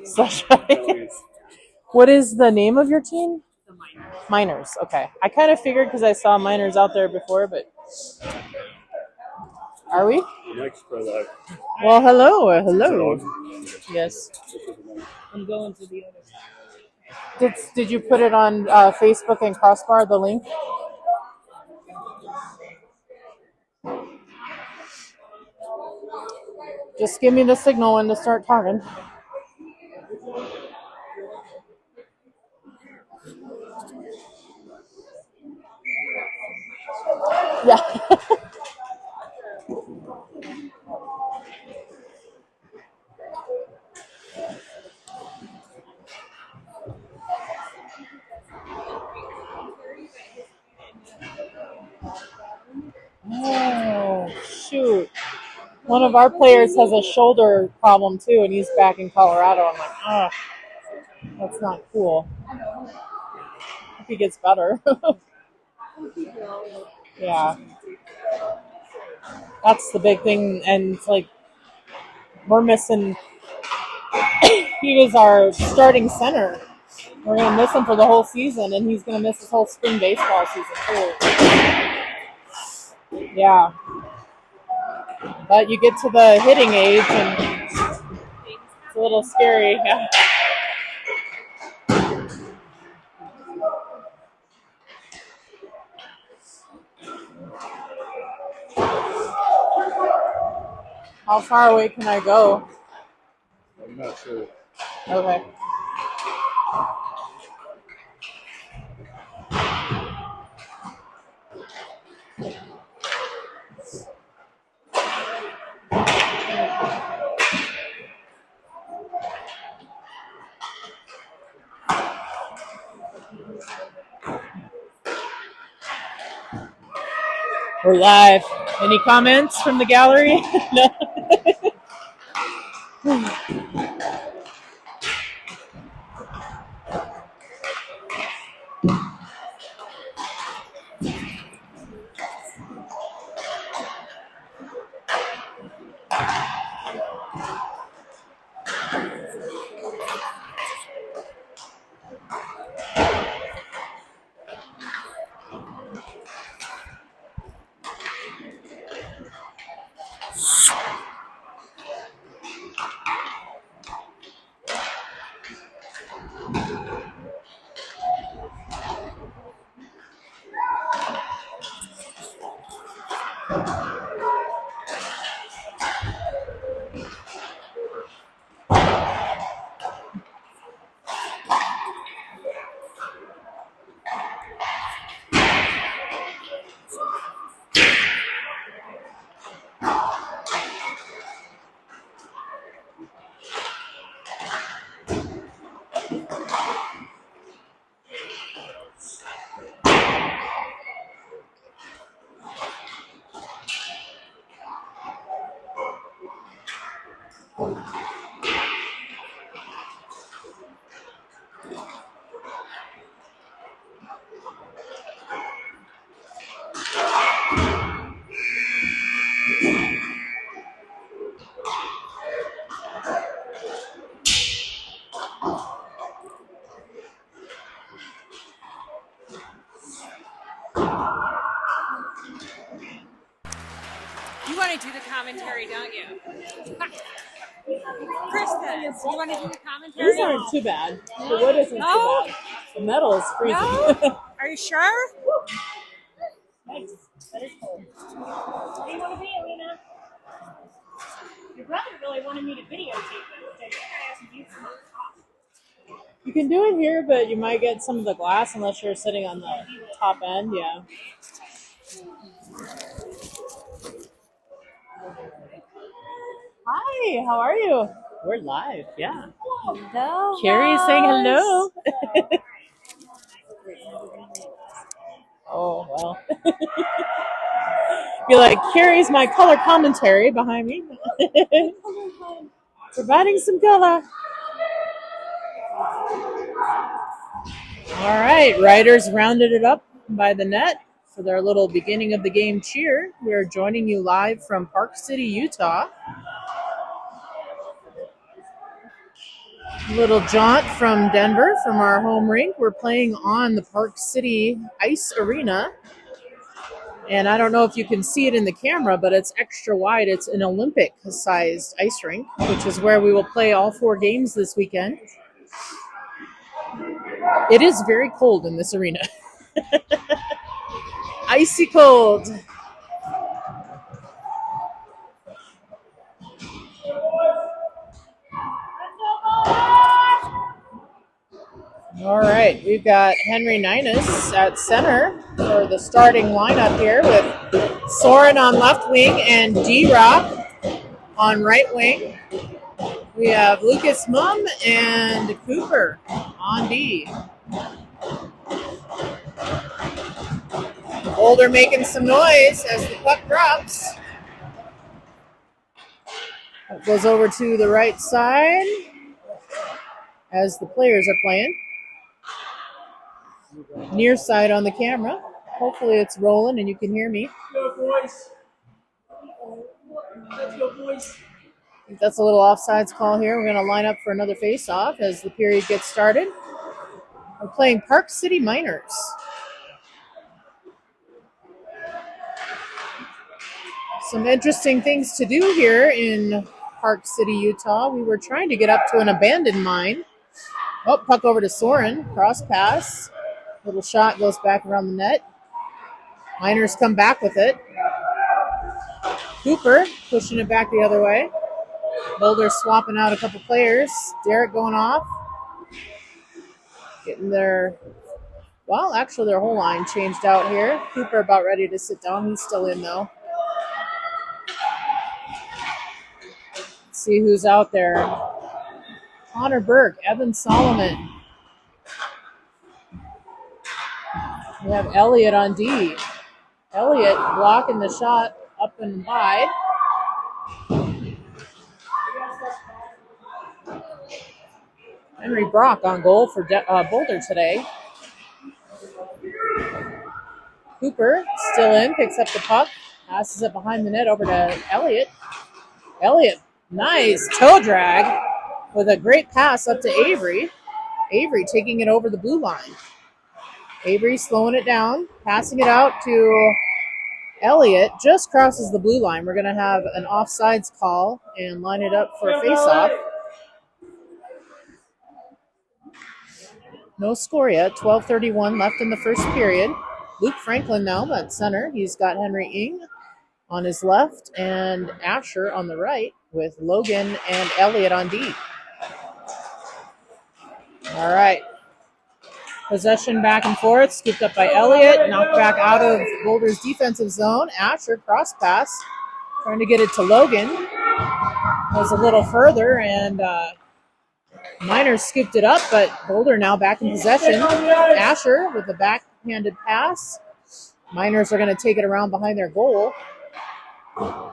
Slush Puppy. What is the name of your team? The minor. Miners. Okay. I kind of figured because I saw miners out there before, but are we? Next for life. Well, hello. Hello. Yes. I'm going to the other side. Did you put it on Facebook and Crossbar, the link? Just give me the signal when to start talking. Yeah. Oh, shoot. One of our players has a shoulder problem too, and he's back in Colorado. I'm like, ah, that's not cool. Hope he gets better. Yeah. That's the big thing, and it's like we're missing. He was our starting center. We're gonna miss him for the whole season, and he's gonna miss his whole spring baseball season too. Yeah, but you get to the hitting age, and it's a little scary. Yeah. How far away can I go? I'm not sure. Okay. We're live. Any comments from the gallery? No. You want to do the commentary, don't you? Kristen, you want to do the commentary? These aren't too bad. The wood isn't No? too bad. The metal is freezing. No? Are you sure? Nice. That is cold. What do you want to be, Alina? Your brother really wanted me to videotape it. So you have to do some off. You can do it here, but you might get some of the glass unless you're sitting on the top end. Yeah. Hi, how are you? We're live, yeah. Hello. Carrie's saying hello. Oh, well. Be like, Carrie's my color commentary behind me. Providing some color. All right, riders rounded it up by the net for their little beginning of the game cheer. We're joining you live from Park City, Utah. Little jaunt from Denver from our home rink. We're playing on the Park City Ice Arena. And I don't know if you can see it in the camera, but it's extra wide. It's an Olympic-sized ice rink, which is where we will play all 4 games this weekend. It is very cold in this arena. Icy cold. All right, we've got Henry Ninus at center for the starting lineup here with Soren on left wing and D-Rock on right wing. We have Lucas Mumm and Cooper on D. Boulder making some noise as the puck drops. It goes over to the right side as the players are playing. Near side on the camera. Hopefully it's rolling and you can hear me. Go, boys. Let's go, boys. I think that's a little offsides call here. We're going to line up for another face-off as the period gets started. We're playing Park City Miners. Some interesting things to do here in Park City, Utah. We were trying to get up to an abandoned mine. Oh, puck over to Soren. Cross pass. Little shot goes back around the net. Miners come back with it. Cooper pushing it back the other way. Boulder swapping out a couple players. Derek going off. Getting their, well, actually their whole line changed out here. Cooper about ready to sit down. He's still in though. Let's see who's out there. Connor Burke, Evan Solomon. We have Elliott on D. Elliott blocking the shot up and wide. Henry Brock on goal for Boulder today. Cooper still in, picks up the puck, passes it behind the net over to Elliott. Elliott, nice toe drag with a great pass up to Avery. Avery taking it over the blue line. Avery slowing it down, passing it out to Elliott, just crosses the blue line. We're going to have an offsides call and line it up for a face-off. No score yet, 12:31 left in the first period. Luke Franklin now at center. He's got Henry Ing on his left and Asher on the right with Logan and Elliott on D. All right. Possession back and forth, scooped up by Elliott, knocked back out of Boulder's defensive zone. Asher, cross pass, trying to get it to Logan. Was a little further, and Miners scooped it up, but Boulder now back in possession. Asher with the backhanded pass. Miners are going to take it around behind their goal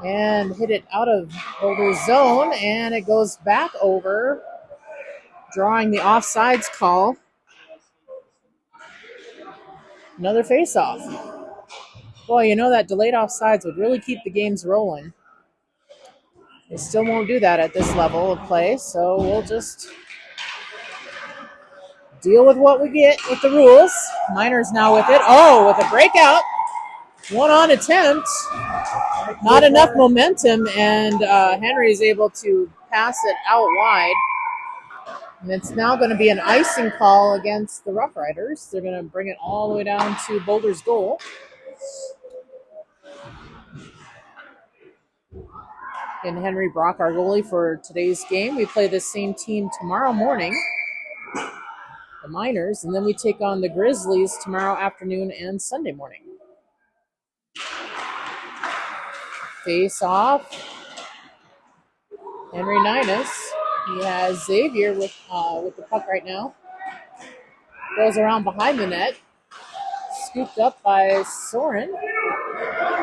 and hit it out of Boulder's zone, and it goes back over, drawing the offsides call. Another face-off. Boy, you know that delayed offsides would really keep the games rolling. They still won't do that at this level of play, so we'll just deal with what we get with the rules. Miners now with it. Oh, with a breakout. One-on attempt. Not enough momentum, and Henry is able to pass it out wide. And it's now going to be an icing call against the Rough Riders. They're going to bring it all the way down to Boulder's goal. And Henry Brock, our goalie for today's game. We play the same team tomorrow morning, the Miners, and then we take on the Grizzlies tomorrow afternoon and Sunday morning. Face off. Henry Ninus. He has Xavier with the puck right now. Goes around behind the net. Scooped up by Soren.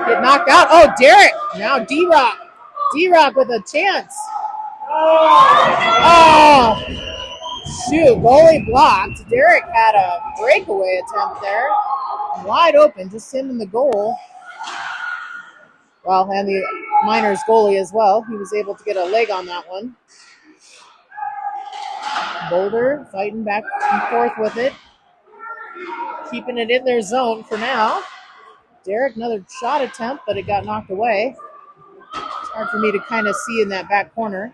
Get knocked out. Oh, Derek. Now D-Rock. D-Rock with a chance. Oh, shoot. Goalie blocked. Derek had a breakaway attempt there. Wide open. Just him in the goal. Well, and the Miners goalie as well. He was able to get a leg on that one. Boulder fighting back and forth with it. Keeping it in their zone for now. Derek, another shot attempt, but it got knocked away. It's hard for me to kind of see in that back corner.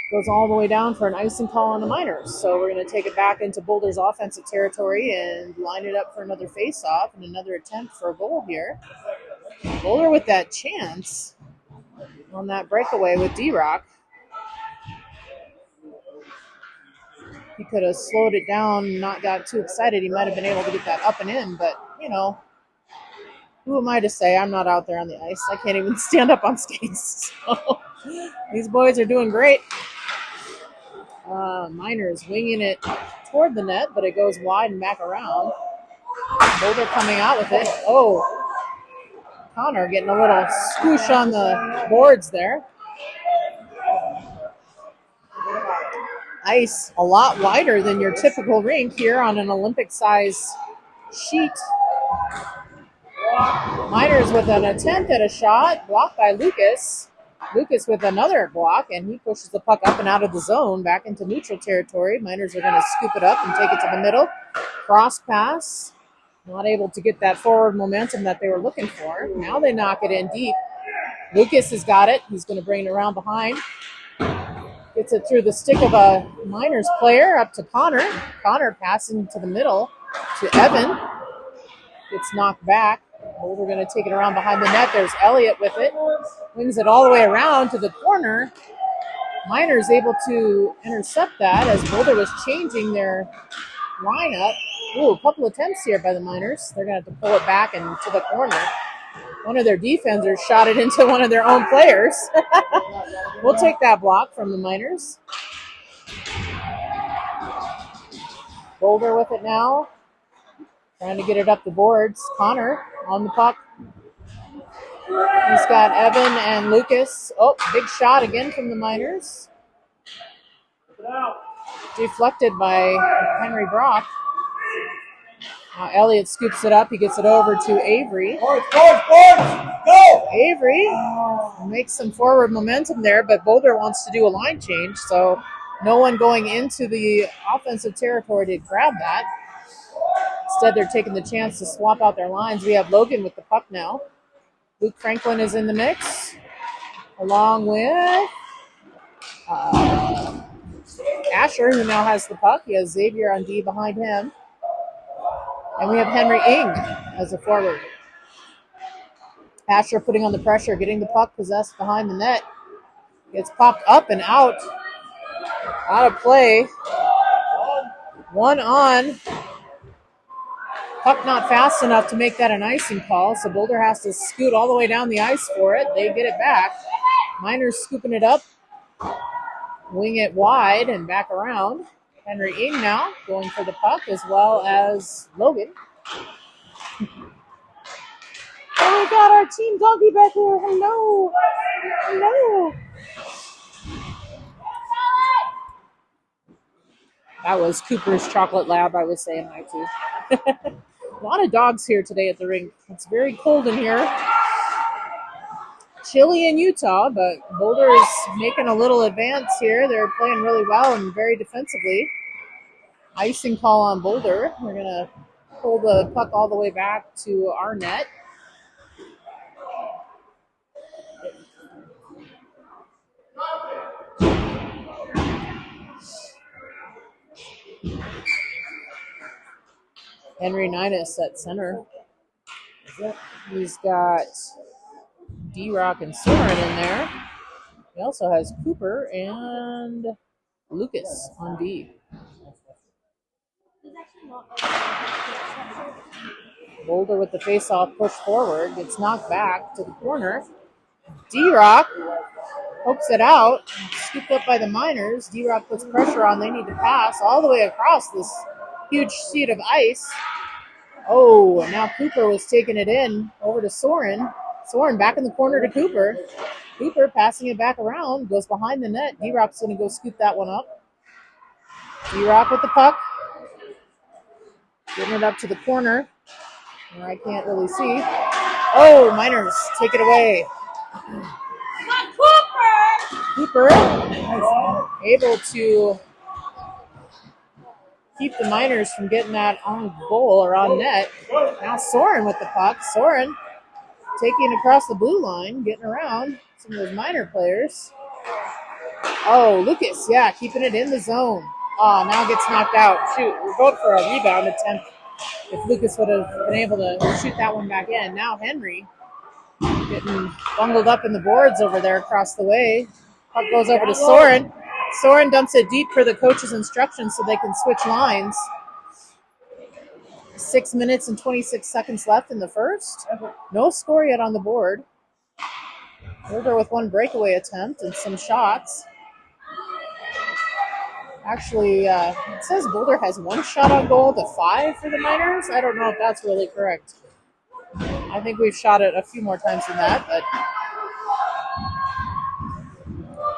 Goes all the way down for an icing call on the Miners. So we're going to take it back into Boulder's offensive territory and line it up for another face-off and another attempt for a goal here. Boulder with that chance on that breakaway with D-Rock. He could have slowed it down, not got too excited. He might have been able to get that up and in, but, you know, who am I to say? I'm not out there on the ice. I can't even stand up on skates. So these boys are doing great. Miners winging it toward the net, but it goes wide and back around. Boulder coming out with it. Oh, Connor getting a little swoosh on the boards there. Ice a lot wider than your typical rink here on an Olympic size sheet. Miners with an attempt at a shot, blocked by Lucas. Lucas with another block, and he pushes the puck up and out of the zone, back into neutral territory. Miners are going to scoop it up and take it to the middle. Cross pass. Not able to get that forward momentum that they were looking for. Now they knock it in deep. Lucas has got it. He's going to bring it around behind. Gets it through the stick of a Miners player up to Connor. Connor passing to the middle to Evan. Gets knocked back. Boulder going to take it around behind the net. There's Elliott with it. Wings it all the way around to the corner. Miners able to intercept that as Boulder was changing their lineup. Ooh, a couple attempts here by the Miners. They're going to have to pull it back and to the corner. One of their defenders shot it into one of their own players. We'll take that block from the Miners. Boulder with it now. Trying to get it up the boards. Connor on the puck. He's got Evan and Lucas. Oh, big shot again from the Miners. Deflected by Henry Brock. Now Elliott scoops it up. He gets it over to Avery. Boards, go! Avery makes some forward momentum there, but Boulder wants to do a line change, so no one going into the offensive territory to grab that. Instead, they're taking the chance to swap out their lines. We have Logan with the puck now. Luke Franklin is in the mix, along with Asher, who now has the puck. He has Xavier on D behind him. And we have Henry Ing as a forward. Asher putting on the pressure, getting the puck possessed behind the net. Gets popped up and out of play. One on. Puck not fast enough to make that an icing call, so Boulder has to scoot all the way down the ice for it. They get it back. Miners scooping it up. Wing it wide and back around. Henry Ing now going for the puck, as well as Logan. Oh, we got our team doggy back here. Hello. Hello. That was Cooper's Chocolate Lab, I was saying hi to. A lot of dogs here today at the rink. It's very cold in here. Chilly in Utah, but Boulder is making a little advance here. They're playing really well and very defensively. Icing call on Boulder. We're going to pull the puck all the way back to our net. Henry Ninus at center. He's got D-Rock and Soren in there. He also has Cooper and Lucas on D. Boulder with the face-off push forward. Gets knocked back to the corner. D-Rock hooks it out. Scooped up by the Miners. D-Rock puts pressure on. They need to pass all the way across this huge sheet of ice. Oh, and now Cooper was taking it in over to Soren. Soren back in the corner to Cooper. Cooper passing it back around. Goes behind the net. D-Rock's going to go scoop that one up. D-Rock with the puck. Getting it up to the corner, where I can't really see. Oh, Miners take it away. Cooper able to keep the Miners from getting that on goal or on net. Now Soren with the puck. Soren taking across the blue line, getting around some of those Miner players. Oh, Lucas, yeah, keeping it in the zone. Oh, now gets knocked out. Shoot, we're going for a rebound attempt if Lucas would have been able to shoot that one back in. Now Henry getting bungled up in the boards over there across the way. Puck goes over to Soren. Soren dumps it deep for the coach's instructions so they can switch lines. 6 minutes and 26 seconds left in the first. No score yet on the board. Boulder with one breakaway attempt and some shots. Actually, it says Boulder has one shot on goal to 5 for the Miners. I don't know if that's really correct. I think we've shot it a few more times than that, but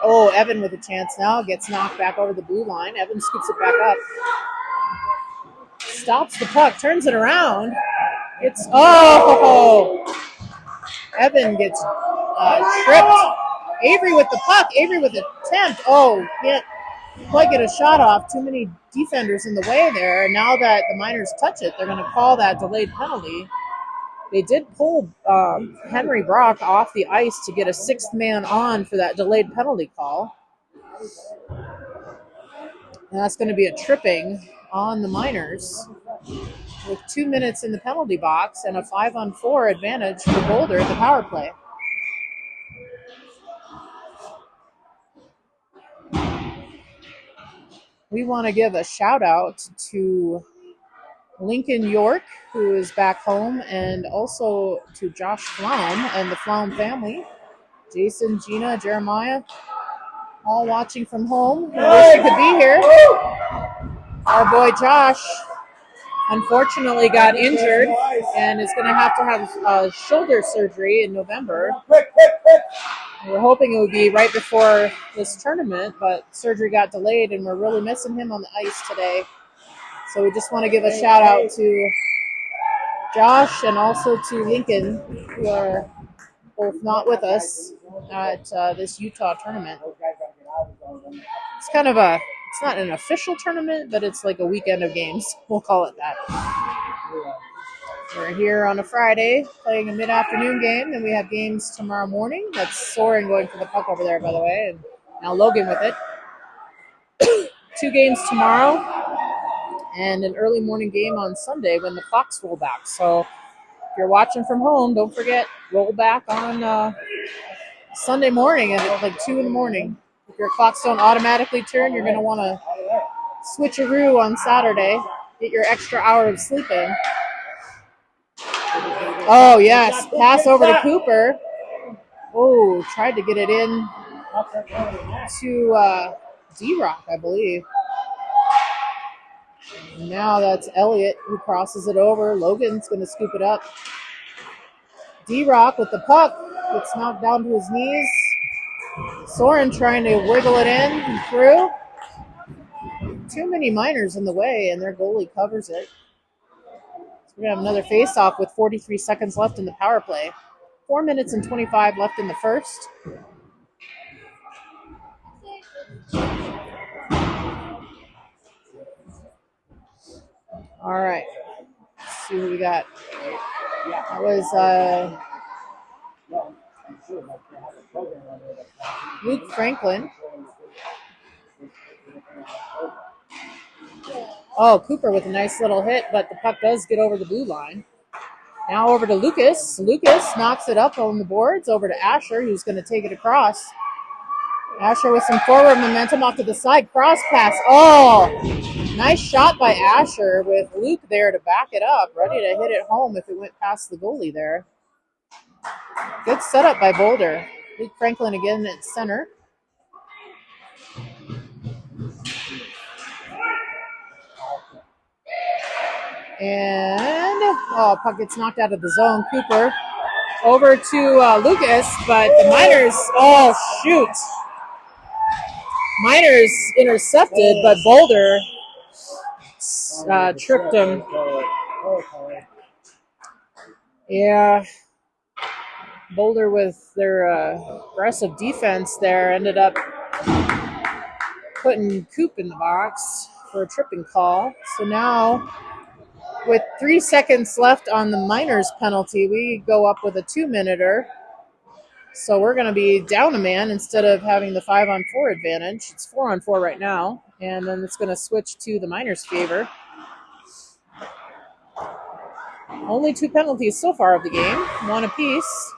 oh, Evan with a chance now. Gets knocked back over the blue line. Evan scoops it back up. Stops the puck, turns it around. It's, Evan gets tripped. Avery with the puck. Avery with the attempt. Oh, can't quite get a shot off. Too many defenders in the way there. And now that the Miners touch it, they're going to call that delayed penalty. They did pull Henry Brock off the ice to get a sixth man on for that delayed penalty call. And that's going to be a tripping on the Miners with 2 minutes in the penalty box and a 5-on-4 advantage for Boulder at the power play. We want to give a shout out to Lincoln York, who is back home, and also to Josh Flaum and the Flaum family. Jason, Gina, Jeremiah, all watching from home. We wish you could be here. Our boy Josh unfortunately got injured and is going to have shoulder surgery in November. We're hoping it would be right before this tournament, but surgery got delayed and we're really missing him on the ice today. So we just want to give a shout out to Josh and also to Lincoln, who are both not with us at this Utah tournament. It's kind of it's not an official tournament, but it's like a weekend of games. We'll call it that. We're here on a Friday playing a mid-afternoon game, and we have games tomorrow morning. That's Soren going for the puck over there, by the way, and now Logan with it. 2 games tomorrow, and an early morning game on Sunday when the clocks roll back. So if you're watching from home, don't forget, roll back on Sunday morning at like 2 in the morning. If your clocks don't automatically turn, you're going to want to switcheroo on Saturday, get your extra hour of sleep in. Oh, yes, pass over to Cooper. Oh, tried to get it in to D-Rock, I believe. Now that's Elliott who crosses it over. Logan's going to scoop it up. D-Rock with the puck. Gets knocked down to his knees. Soren trying to wiggle it in and through. Too many Miners in the way, and their goalie covers it. So we're going to have another face-off with 43 seconds left in the power play. 4 minutes and 25 left in the first. All right. Let's see who we got. That was Luke Franklin. Oh, Cooper with a nice little hit, but the puck does get over the blue line. Now over to Lucas. Lucas knocks it up on the boards over to Asher, who's going to take it across. Asher with some forward momentum off to the side. Cross pass. Oh, nice shot by Asher with Luke there to back it up, ready to hit it home if it went past the goalie there. Good setup by Boulder. Luke Franklin again at center. And, puck gets knocked out of the zone. Cooper over to Lucas, but the Miners, shoot. Miners intercepted, but Boulder tripped him. Yeah. Boulder, with their aggressive defense there, ended up putting Coop in the box for a tripping call. So now, with 3 seconds left on the Miners penalty, we go up with a 2-minuter. So we're going to be down a man instead of having the 5-on-4 advantage. It's 4-on-4 right now, and then it's going to switch to the Miners' favor. Only 2 penalties so far of the game, 1 apiece.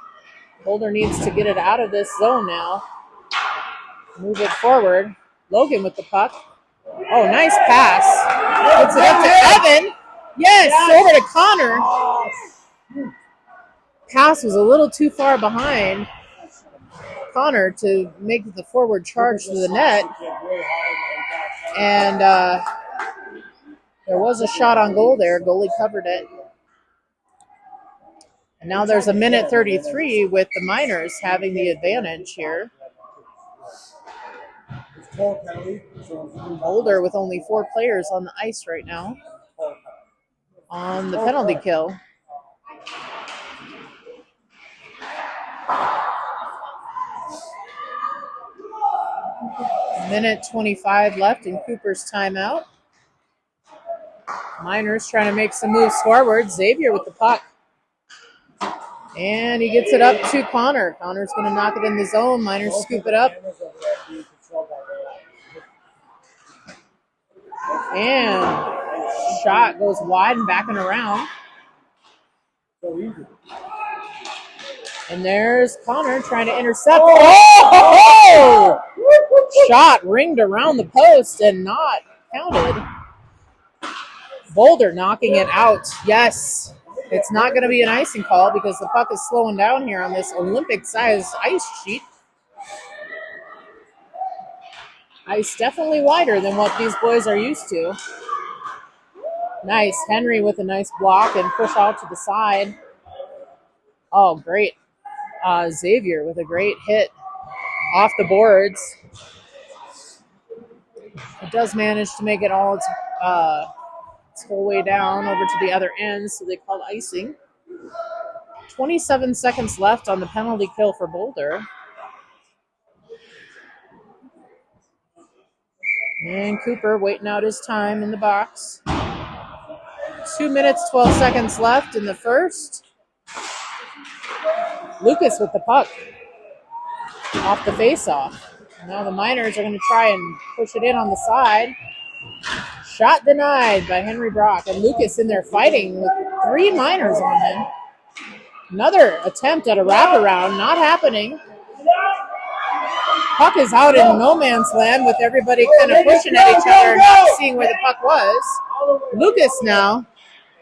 Boulder needs to get it out of this zone now. Move it forward. Logan with the puck. Oh, nice pass. Puts it up to Evan. Yes, over to Connor. Pass was a little too far behind Connor to make the forward charge to the net. And there was a shot on goal there. Goalie covered it. And now there's a minute 33 with the Miners having the advantage here. Boulder with only 4 players on the ice right now on the penalty kill. Minute 25 left in Cooper's timeout. Miners trying to make some moves forward. Xavier with the puck. And he gets it up to Connor. Connor's going to knock it in the zone. Miners scoop it up. And shot goes wide and back and around. And there's Connor trying to intercept. Oh! Shot ringed around the post and not counted. Boulder knocking it out. Yes. It's not going to be an icing call because the puck is slowing down here on this Olympic-sized ice sheet. Ice definitely wider than what these boys are used to. Nice. Henry with a nice block and push out to the side. Oh, great. Xavier with a great hit off the boards. It does manage to make it all its whole way down over to the other end, so they called icing. 27 seconds left on the penalty kill for Boulder. And Cooper waiting out his time in the box. 2 minutes, 12 seconds left in the first. Lucas with the puck off the face-off. Now the Miners are going to try and push it in on the side. Shot denied by Henry Brock. And Lucas in there fighting with 3 Miners on him. Another attempt at a wraparound, not happening. Puck is out in no man's land with everybody kind of pushing at each other, not seeing where the puck was. Lucas now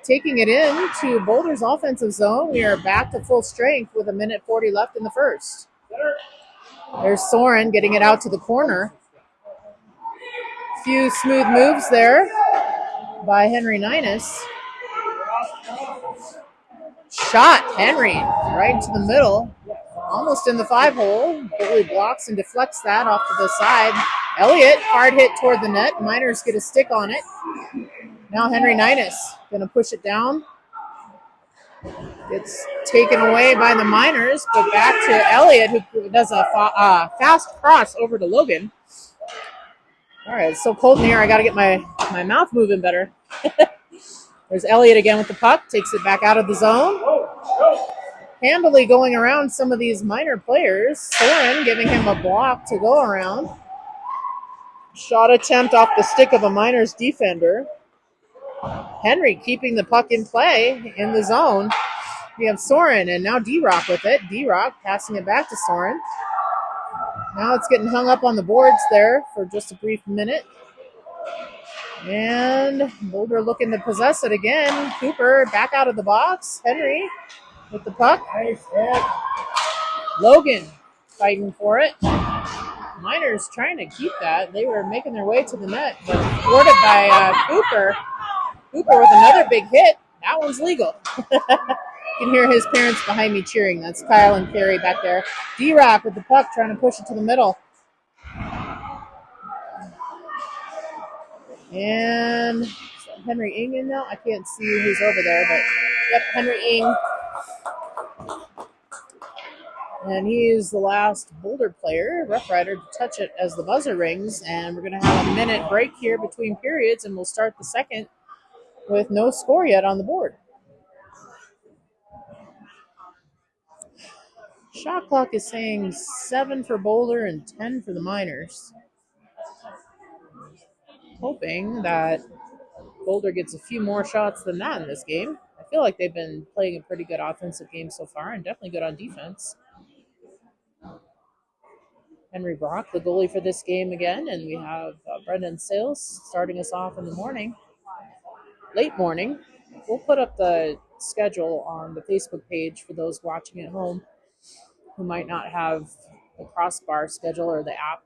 taking it in to Boulder's offensive zone. We are back to full strength with 1:40 left in the first. There's Soren getting it out to the corner. Few smooth moves there by Henry Ninus. Shot, Henry, right into the middle. Almost in the 5-hole. Goalie blocks and deflects that off to the side. Elliott, hard hit toward the net. Miners get a stick on it. Now Henry Ninus going to push it down. It's taken away by the Miners, but back to Elliott, who does a fast cross over to Logan. All right, it's so cold in here, I got to get my mouth moving better. There's Elliott again with the puck, takes it back out of the zone. Handily going around some of these Miner players. Soren giving him a block to go around. Shot attempt off the stick of a Miners defender. Henry keeping the puck in play in the zone. We have Soren and now D-Rock with it. D-Rock passing it back to Soren. Now it's getting hung up on the boards there for just a brief minute. And Boulder looking to possess it again. Cooper back out of the box. Henry with the puck. Logan fighting for it. Miners trying to keep that. They were making their way to the net, but thwarted by Cooper. Cooper with another big hit. That one's legal. You can hear his parents behind me cheering. That's Kyle and Carrie back there. D-Rock with the puck trying to push it to the middle. And is that Henry Ing in now? I can't see who's over there, but yep, Henry Ing. And he is the last Boulder player, Rough Rider, to touch it as the buzzer rings. And we're going to have a minute break here between periods, and we'll start the second with no score yet on the board. Shot clock is saying 7 for Boulder and 10 for the Miners. Hoping that Boulder gets a few more shots than that in this game. I feel like they've been playing a pretty good offensive game so far and definitely good on defense. Henry Brock, the goalie for this game again, and we have Brendan Sales starting us off in the morning, late morning. We'll put up the schedule on the Facebook page for those watching at home who might not have the Crossbar schedule or the app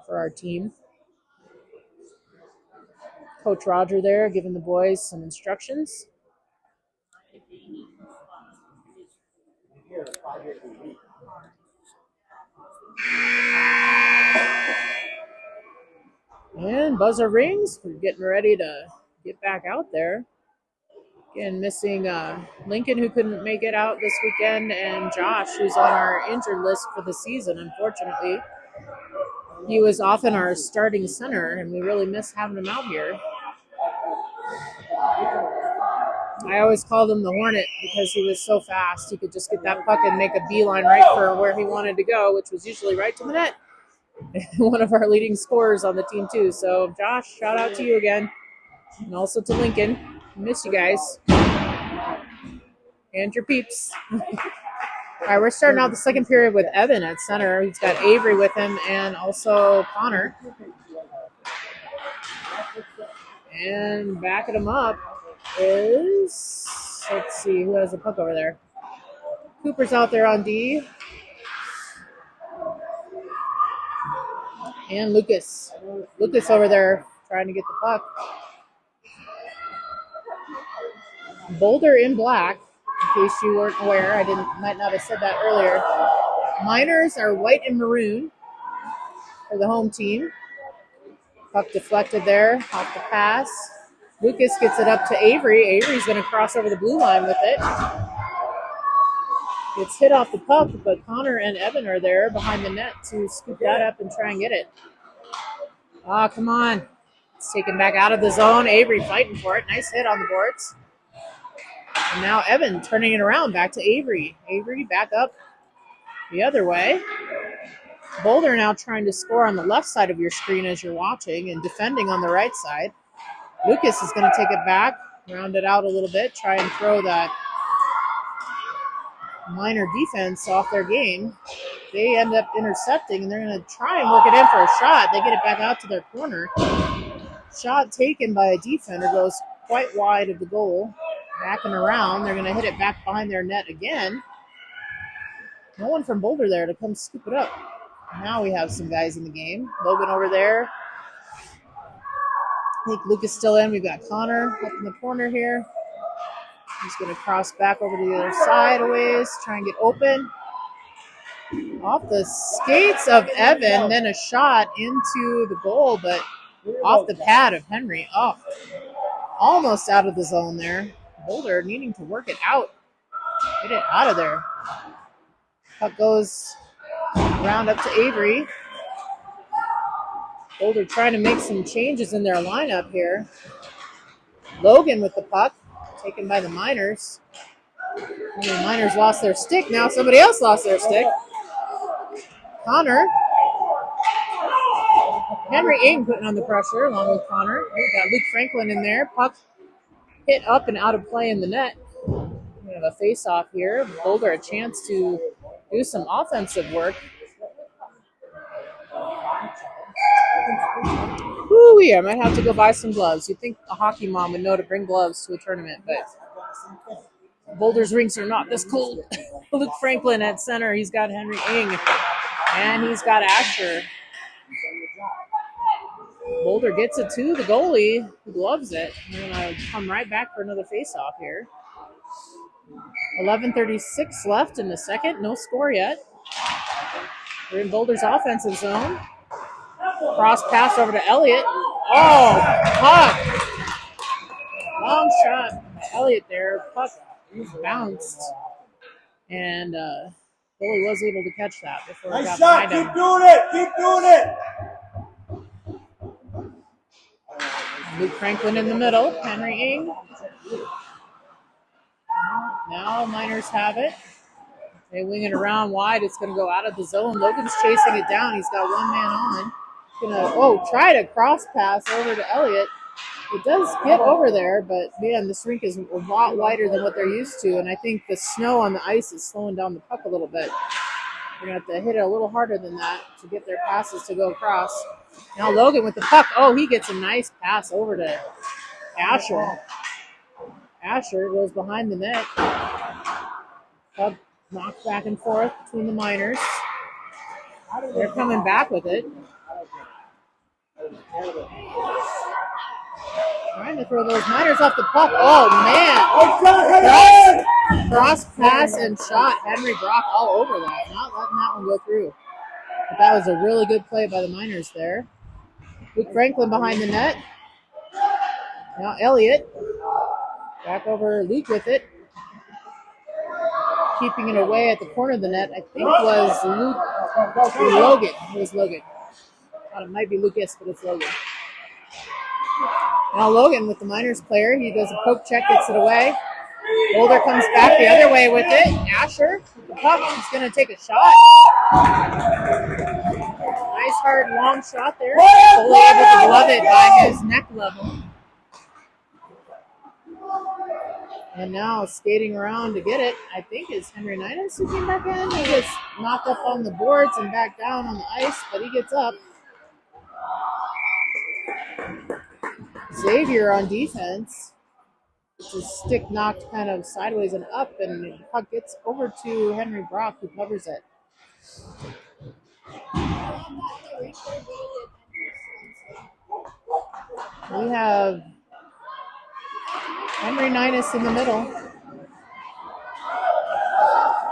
for our team. Coach Roger there giving the boys some instructions. And buzzer rings. We're getting ready to get back out there. Again, missing Lincoln, who couldn't make it out this weekend, and Josh, who's on our injured list for the season, unfortunately. He was often our starting center, and we really miss having him out here. I always called him the Hornet because he was so fast. He could just get that puck and make a beeline right for where he wanted to go, which was usually right to the net. One of our leading scorers on the team, too. So, Josh, shout out to you again. And also to Lincoln. Miss you guys. And your peeps. All right, we're starting out the second period with Evan at center. He's got Avery with him and also Connor. And backing him up is, let's see, who has the puck over there? Cooper's out there on D. And Lucas. Lucas over there trying to get the puck. Boulder in black, in case you weren't aware. Might not have said that earlier. Miners are white and maroon for the home team. Puck deflected there off the pass. Lucas gets it up to Avery. Avery's going to cross over the blue line with it. Gets hit off the puck, but Connor and Evan are there behind the net to scoop that up and try and get it. Ah, come on. It's taken back out of the zone. Avery fighting for it. Nice hit on the boards. And now Evan turning it around back to Avery. Avery back up the other way. Boulder now trying to score on the left side of your screen as you're watching and defending on the right side. Lucas is going to take it back, round it out a little bit, try and throw that Miner defense off their game. They end up intercepting, and they're going to try and work it in for a shot. They get it back out to their corner. Shot taken by a defender goes quite wide of the goal. Backing around, they're going to hit it back behind their net again. No one from Boulder there to come scoop it up. Now we have some guys in the game. Logan over there. I think Luke is still in. We've got Connor up in the corner here. He's going to cross back over to the other side a ways, try and get open. Off the skates of Evan, then a shot into the goal, but off the pad of Henry. Oh, almost out of the zone there. Boulder needing to work it out. Get it out of there. Puck goes around up to Avery. Boulder trying to make some changes in their lineup here. Logan with the puck, taken by the Miners. And the Miners lost their stick. Now somebody else lost their stick. Connor. Henry Ing putting on the pressure along with Connor. We've got Luke Franklin in there. Puck hit up and out of play in the net. We have a face-off here. Boulder a chance to do some offensive work. Ooh, I might have to go buy some gloves. You'd think a hockey mom would know to bring gloves to a tournament, but Boulder's rinks are not this cold. Luke Franklin at center. He's got Henry Ing, and he's got Asher. Boulder gets it to the goalie, who loves it. We're going to come right back for another face-off here. 11:36 left in the second. No score yet. We're in Boulder's offensive zone. Cross pass over to Elliott. Oh, puck. Long shot by Elliott there. Puck bounced. And Goalie was able to catch that before it Nice got shot. behind Keep him. doing it. Keep doing it. Luke Franklin in the middle. Henry Ing. Now Miners have it. They wing it around wide. It's going to go out of the zone. Logan's chasing it down. He's got one man on. Gonna try to cross pass over to Elliott. It does get over there, but man, this rink is a lot wider than what they're used to, and I think the snow on the ice is slowing down the puck a little bit. We're gonna have to hit it a little harder than that to get their passes to go across. Now Logan with the puck. Oh, he gets a nice pass over to Asher. Asher goes behind the net. Puck knocked back and forth between the Miners. They're coming back with it. Trying to throw those Miners off the puck. Oh, man. Cross pass and shot. Henry Brock all over that. Not letting that one go through. But that was a really good play by the Miners there. Luke Franklin behind the net. Now Elliott. Back over Luke with it. Keeping it away at the corner of the net, I think was Logan. It was Logan. Thought it might be Lucas, but it's Logan. Now Logan with the Miners player. He does a poke check, gets it away. Boulder comes back the other way with it. Asher, the puck, he's going to take a shot. Nice hard long shot there. Fully able to glove it by his neck level. And now skating around to get it, I think is Henry Ninus who came back in. He gets knocked up on the boards and back down on the ice, but he gets up. Xavier on defense. His stick knocked kind of sideways and up, and the puck gets over to Henry Brock, who covers it. We have Henry Ninus in the middle.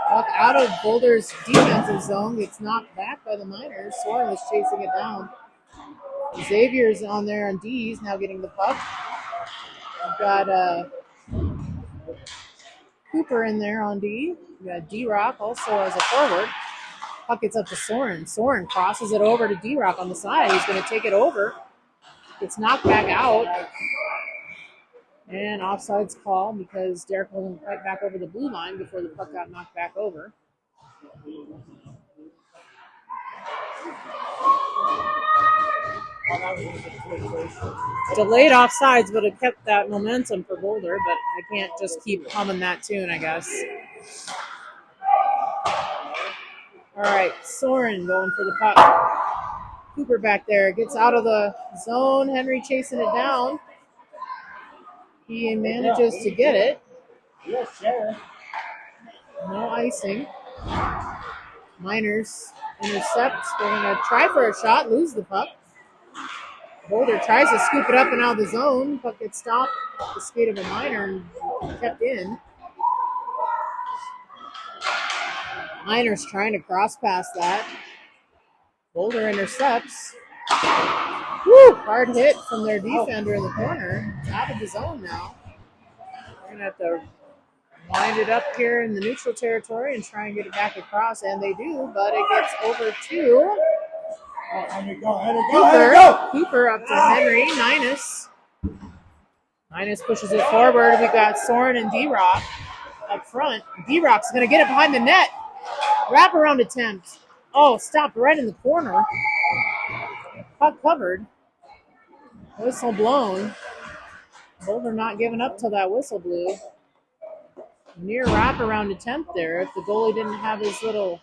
Puck out of Boulder's defensive zone, gets knocked back by the Miners. Soren was chasing it down. Xavier's on there on D. He's now getting the puck. We've got Cooper in there on D. We've got D-Rock also as a forward. Puck gets up to Soren. Soren crosses it over to D-Rock on the side. He's going to take it over. Gets knocked back out. And offside's call because Derek wasn't quite back over the blue line before the puck got knocked back over. Delayed offsides, but it kept that momentum for Boulder, but I can't just keep humming that tune, I guess. All right, Soren going for the puck. Cooper back there gets out of the zone. Henry chasing it down. He manages to get it. No icing. Miners intercepts. They're going to try for a shot, lose the puck. Boulder tries to scoop it up and out of the zone. Puck gets stopped at the skate of a Miner and kept in. Miners trying to cross past that. Boulder intercepts. Woo! Hard hit from their defender in the corner. It's out of the zone now. They're going to have to wind it up here in the neutral territory and try and get it back across, and they do, but it gets over to Cooper up to Henry. Ninus pushes it forward. We got Soren and D-Rock up front. D-Rock's going to get it behind the net. Wraparound attempt. Oh, stopped right in the corner. Puck covered. Whistle blown. Boulder not giving up till that whistle blew. Near wraparound attempt there. If the goalie didn't have his little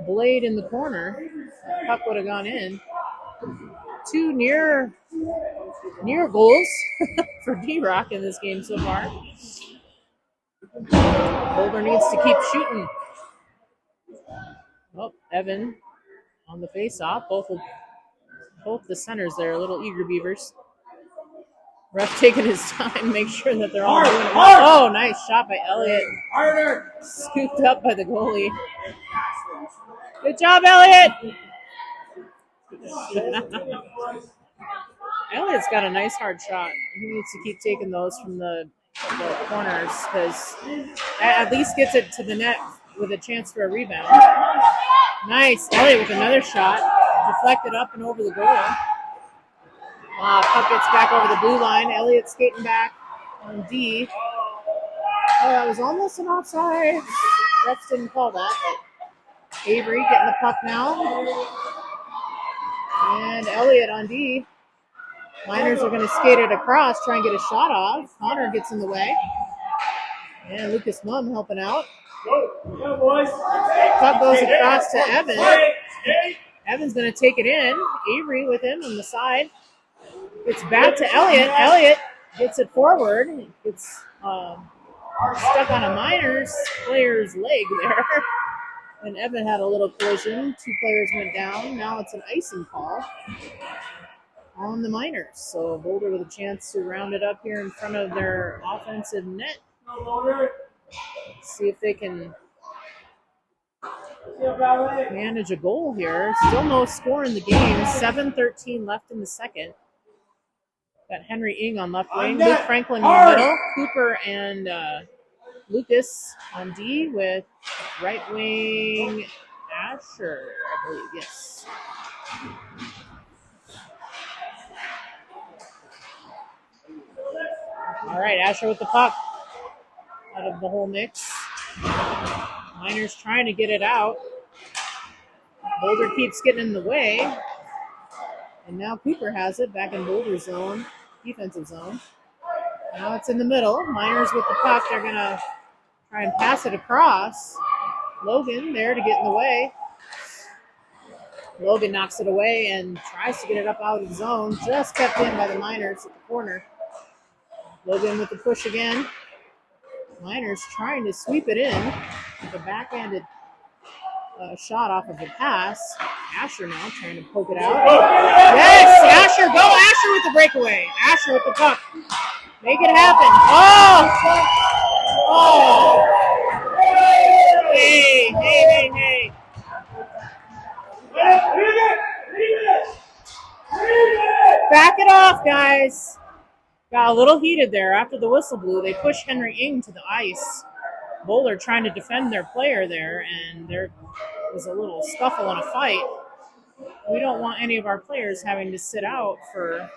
blade in the corner, the puck would have gone in. Two near goals for D-Rock in this game so far. Boulder needs to keep shooting. Oh, Evan on the face-off. Both the centers there, little eager beavers. Ref taking his time, make sure that they're all doing it well. Oh, nice shot by Elliott. Scooped up by the goalie. Good job, Elliott. Elliott's got a nice hard shot. He needs to keep taking those from the corners because at least gets it to the net with a chance for a rebound. Nice. Elliott with another shot. Deflected up and over the goal. Puck gets back over the blue line. Elliott skating back on D. Oh, that was almost an offside. Refs didn't call that, but Avery getting the puck now. And Elliott on D. Miners are going to skate it across, try and get a shot off. Connor gets in the way. And Lucas Mumm helping out. Go, boys. Puck goes across to Evan. Evan's going to take it in. Avery with him on the side. Gets back to Elliott. Elliott gets it forward. Gets stuck on a Miners player's leg there. And Evan had a little collision. 2 players went down. Now it's an icing call on the Miners. So Boulder with a chance to round it up here in front of their offensive net. See if they can manage a goal here. Still no score in the game. 7:13 left in the second. Got Henry Ing on left wing. Luke Franklin in the middle. Cooper and Lucas on D with right wing Asher, I believe. Yes. All right, Asher with the puck out of the whole mix. Miners trying to get it out. Boulder keeps getting in the way. And now Cooper has it back in Boulder's zone, defensive zone. Now it's in the middle. Miners with the puck. They're going to try and pass it across. Logan there to get in the way. Logan knocks it away and tries to get it up out of the zone. Just kept in by the Miners at the corner. Logan with the push again. Miners trying to sweep it in with a backhanded shot off of a pass. Asher now trying to poke it out. Yes, Asher, go Asher with the breakaway. Asher with the puck. Make it happen. Oh! Oh! Hey. Back it off, guys. Got a little heated there after the whistle blew. They pushed Henry Ing to the ice. Boulder trying to defend their player there, and there was a little scuffle and a fight. We don't want any of our players having to sit out for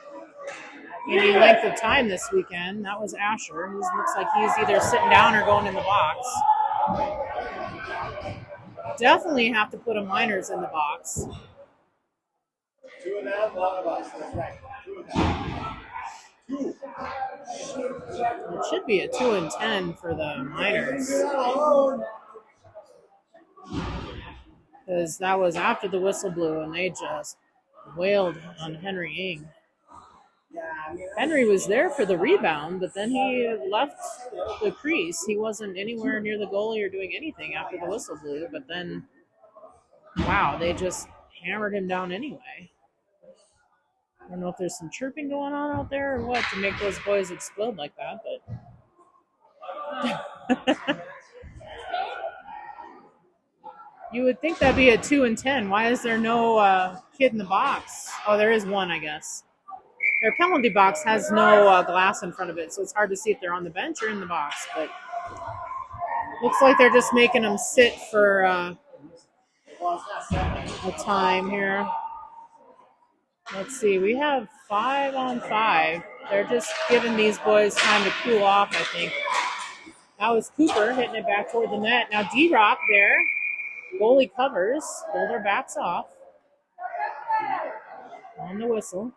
any length of time this weekend. That was Asher. He looks like he's either sitting down or going in the box. Definitely have to put a Miners in the box. 2 and 1 of us. That's right. 2 and 1. It should be a 2 and 10 for the Miners. Because that was after the whistle blew and they just wailed on Henry Ing. Henry was there for the rebound, but then he left the crease. He wasn't anywhere near the goalie or doing anything after the whistle blew, but then, wow, they just hammered him down anyway. I don't know if there's some chirping going on out there or what to make those boys explode like that, but you would think that'd be a 2 and 10. Why is there no kid in the box? Oh, there is one, I guess. Their penalty box has no glass in front of it, so it's hard to see if they're on the bench or in the box. But looks like they're just making them sit for a time here. Let's see. We have 5 on 5. They're just giving these boys time to cool off, I think. That was Cooper hitting it back toward the net. Now D-Rock there. Goalie covers. Boulder backs off. On the whistle.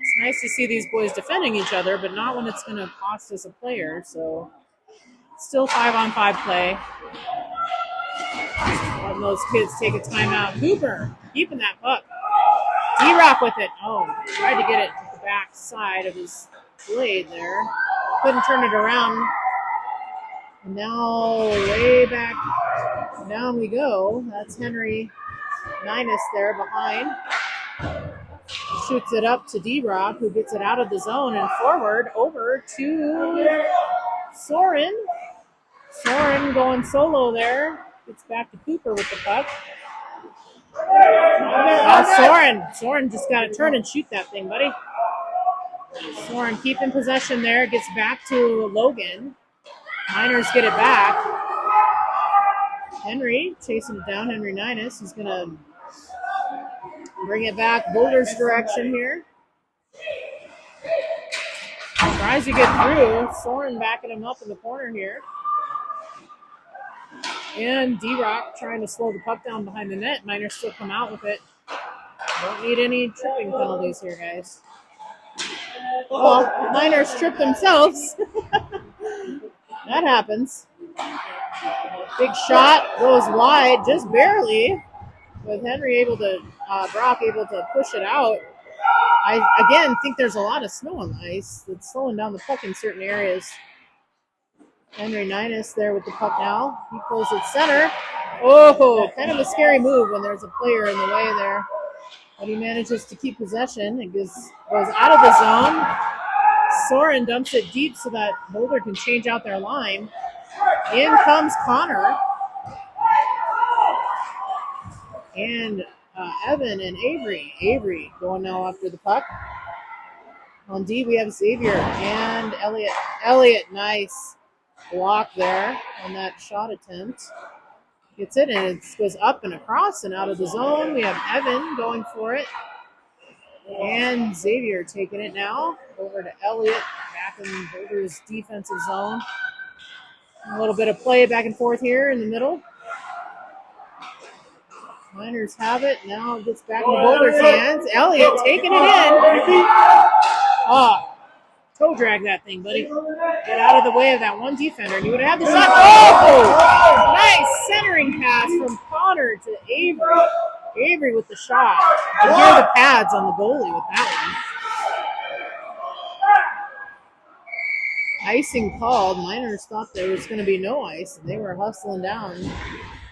It's nice to see these boys defending each other, but not when it's going to cost us a player. So still 5 on 5 play. Letting those kids take a timeout. Cooper keeping that puck. D-Rock with it. Oh, tried to get it to the back side of his blade there. Couldn't turn it around. And now way back down we go. That's Henry Ninus there behind. Shoots it up to D-Rock, who gets it out of the zone and forward over to Soren. Soren going solo there. Gets back to Cooper with the puck. Soren just got to turn and shoot that thing, buddy. Soren keeping possession there. Gets back to Logan. Miners get it back. Henry chasing it down. Henry Ninus. He's going to bring it back Boulder's direction here. Tries to get through. Soren backing him up in the corner here. And D-Rock trying to slow the puck down behind the net. Miners still come out with it. Don't need any tripping penalties here, guys. Well, Miners trip themselves. That happens. Big shot goes wide, just barely. With Henry able to, Brock able to push it out. I, again, think there's a lot of snow on the ice that's slowing down the puck in certain areas. Henry Ninus there with the puck now. He pulls it center. Oh, kind of a scary move when there's a player in the way there. But he manages to keep possession. It goes out of the zone. Soren dumps it deep so that Boulder can change out their line. In comes Connor. And Evan and Avery. Avery going now after the puck. On D, we have Xavier and Elliott. Elliott, nice block there on that shot attempt. Gets it, and it goes up and across and out of the zone. We have Evan going for it. And Xavier taking it now. Over to Elliott, back in Boulder's defensive zone. A little bit of play back and forth here in the middle. Miners have it. Now it gets back in Boulder's hands. Elliott taking it in. Oh, toe drag that thing, buddy. Get out of the way of that one defender, and you would have had the shot. Oh! Nice centering pass from Connor to Avery. Avery with the shot. You hear the pads on the goalie with that one. Icing called. Miners thought there was going to be no ice, and they were hustling down,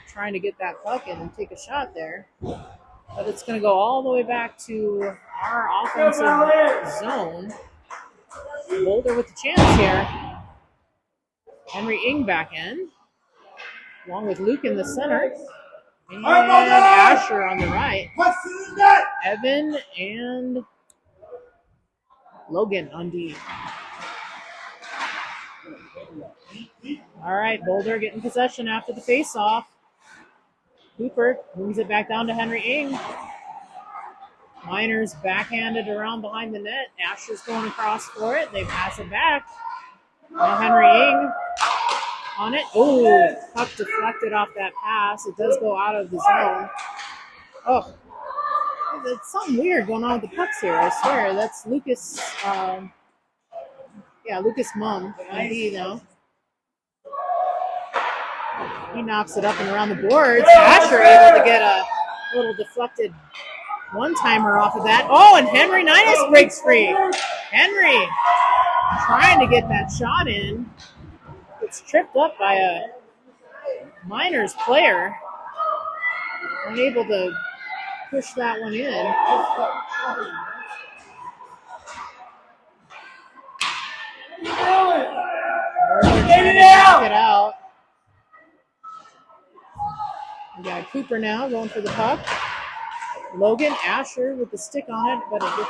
trying to get that puck in and take a shot there. But it's going to go all the way back to our offensive zone. Boulder with the chance here. Henry Ing back in, along with Luke in the center. And Asher on the right. Evan and Logan on D. All right, Boulder getting possession after the face-off. Cooper moves it back down to Henry Ing. Miners backhanded around behind the net. Asher's going across for it. They pass it back. Now Henry Ing on it. Oh, puck deflected off that pass. It does go out of the zone. Oh, there's something weird going on with the pucks here. I swear. That's Lucas. Lucas Mum on D now. He knocks it up and around the boards. Asher able to get a little deflected one-timer off of that. Oh, and Henry Ninus breaks free. Henry trying to get that shot in. It's tripped up by a Miners player. Unable to push that one in. Trying to knock it out. We got Cooper now going for the puck. Logan, Asher with the stick on it, but it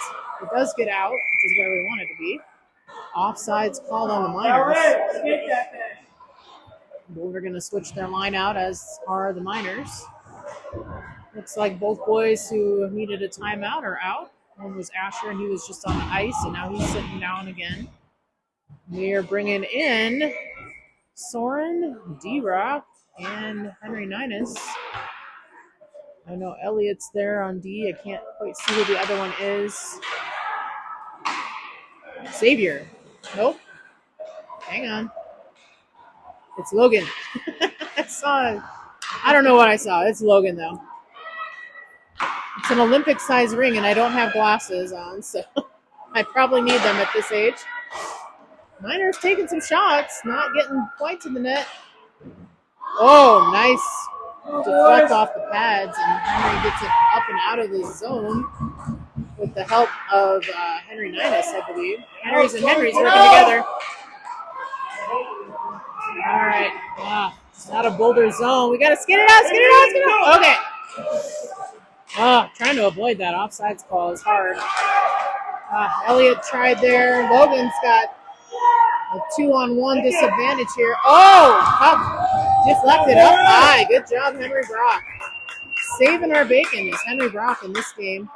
does get out, which is where we want it to be. Offside's called on the Miners. Boulder going to switch their line out, as are the Miners. Looks like both boys who needed a timeout are out. One was Asher, and he was just on the ice, and now he's sitting down again. We are bringing in Soren, D-Rock, and Henry Ninus. I know Elliott's there on D. I can't quite see who the other one is. Xavier. Nope. Hang on. It's Logan. I don't know what I saw. It's Logan, though. It's an Olympic-sized ring, and I don't have glasses on, so I probably need them at this age. Miners taking some shots, not getting quite to the net. Oh, nice deflect off the pads, and Henry gets it up and out of the zone with the help of Henry Ninus, I believe. Henry's working together. All right. It's not a Boulder zone. We got to skid it out. Okay. Trying to avoid that offsides call is hard. Elliott tried there. Logan's got A 2-on-1 disadvantage here. Oh, puck deflected up high. Good job, Henry Brock. Saving our bacon is Henry Brock in this game.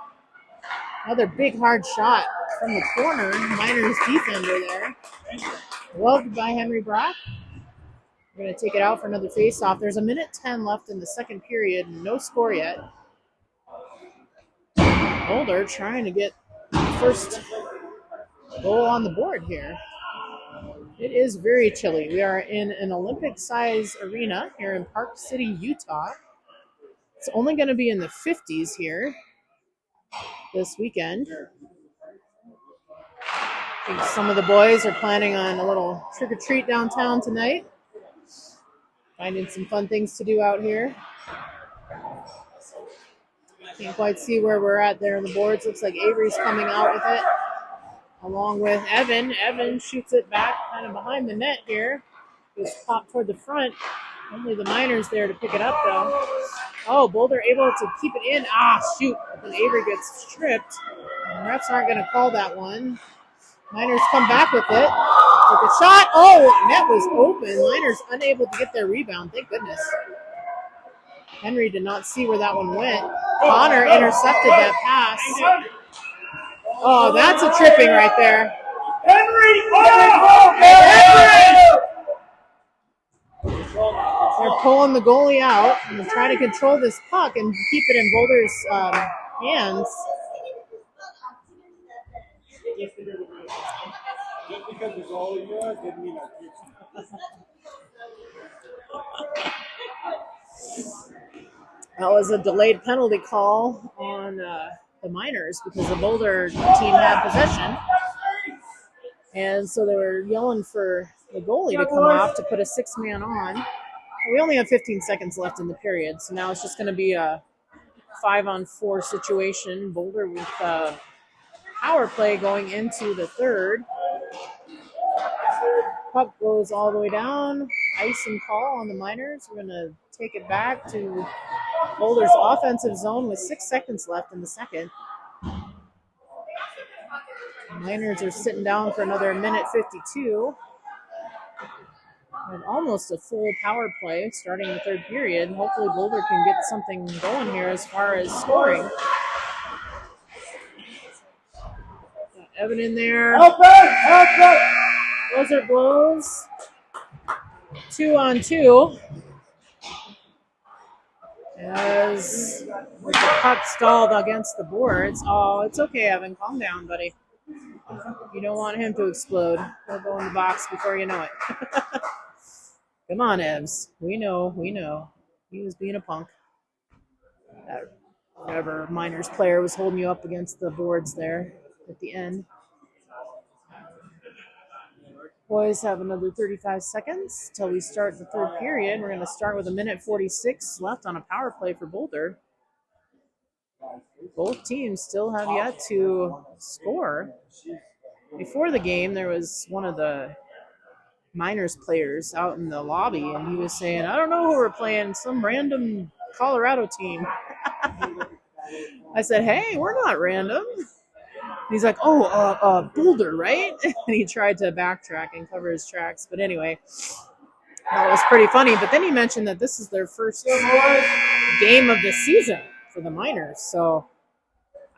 Another big hard shot from the corner. Miners defender there. Loved by Henry Brock. We're going to take it out for another face-off. There's 1:10 left in the second period. No score yet. Boulder trying to get the first goal on the board here. It is very chilly. We are in an Olympic-size arena here in Park City, Utah. It's only going to be in the 50s here this weekend. I think some of the boys are planning on a little trick-or-treat downtown tonight. Finding some fun things to do out here. Can't quite see where we're at there on the boards. Looks like Avery's coming out with it, along with Evan. Evan shoots it back kind of behind the net here. Just popped toward the front. Only the Miners there to pick it up, though. Oh, Boulder able to keep it in. Ah, shoot. But then Avery gets tripped. And refs aren't going to call that one. Miners come back with it. With a shot. Oh, net was open. Miners unable to get their rebound. Thank goodness. Henry did not see where that one went. Connor intercepted that pass. Oh, that's a tripping right there. Henry! They're pulling the goalie out and trying to control this puck and keep it in Boulder's hands. Just because it's all yours didn't mean That was a delayed penalty call on the Miners because the Boulder team had possession. And so they were yelling for the goalie to come off to put a 6-man on. We only have 15 seconds left in the period, so now it's just going to be a 5-on-4 situation. Boulder with power play going into the third. Puck goes all the way down. Icing call on the Miners. We're going to take it back to Boulder's offensive zone with 6 seconds left in the second. Miners are sitting down for another 1:52. And almost a full power play starting the third period. Hopefully Boulder can get something going here as far as scoring. Got Evan in there. Buzzer blows. 2-on-2. As the puck stalled against the boards. Oh, it's okay, Evan. Calm down, buddy. You don't want him to explode. He'll go in the box before you know it. Come on, Evs. We know. He was being a punk. That whatever Miners player was holding you up against the boards there at the end. Boys have another 35 seconds till we start the third period. We're going to start with 1:46 left on a power play for Boulder. Both teams still have yet to score. Before the game, there was one of the Miners players out in the lobby, and he was saying, I don't know who we're playing, some random Colorado team. I said, hey, we're not random. He's like, Boulder, right? And he tried to backtrack and cover his tracks. But anyway, that was pretty funny. But then he mentioned that this is their first game of the season for the Miners. So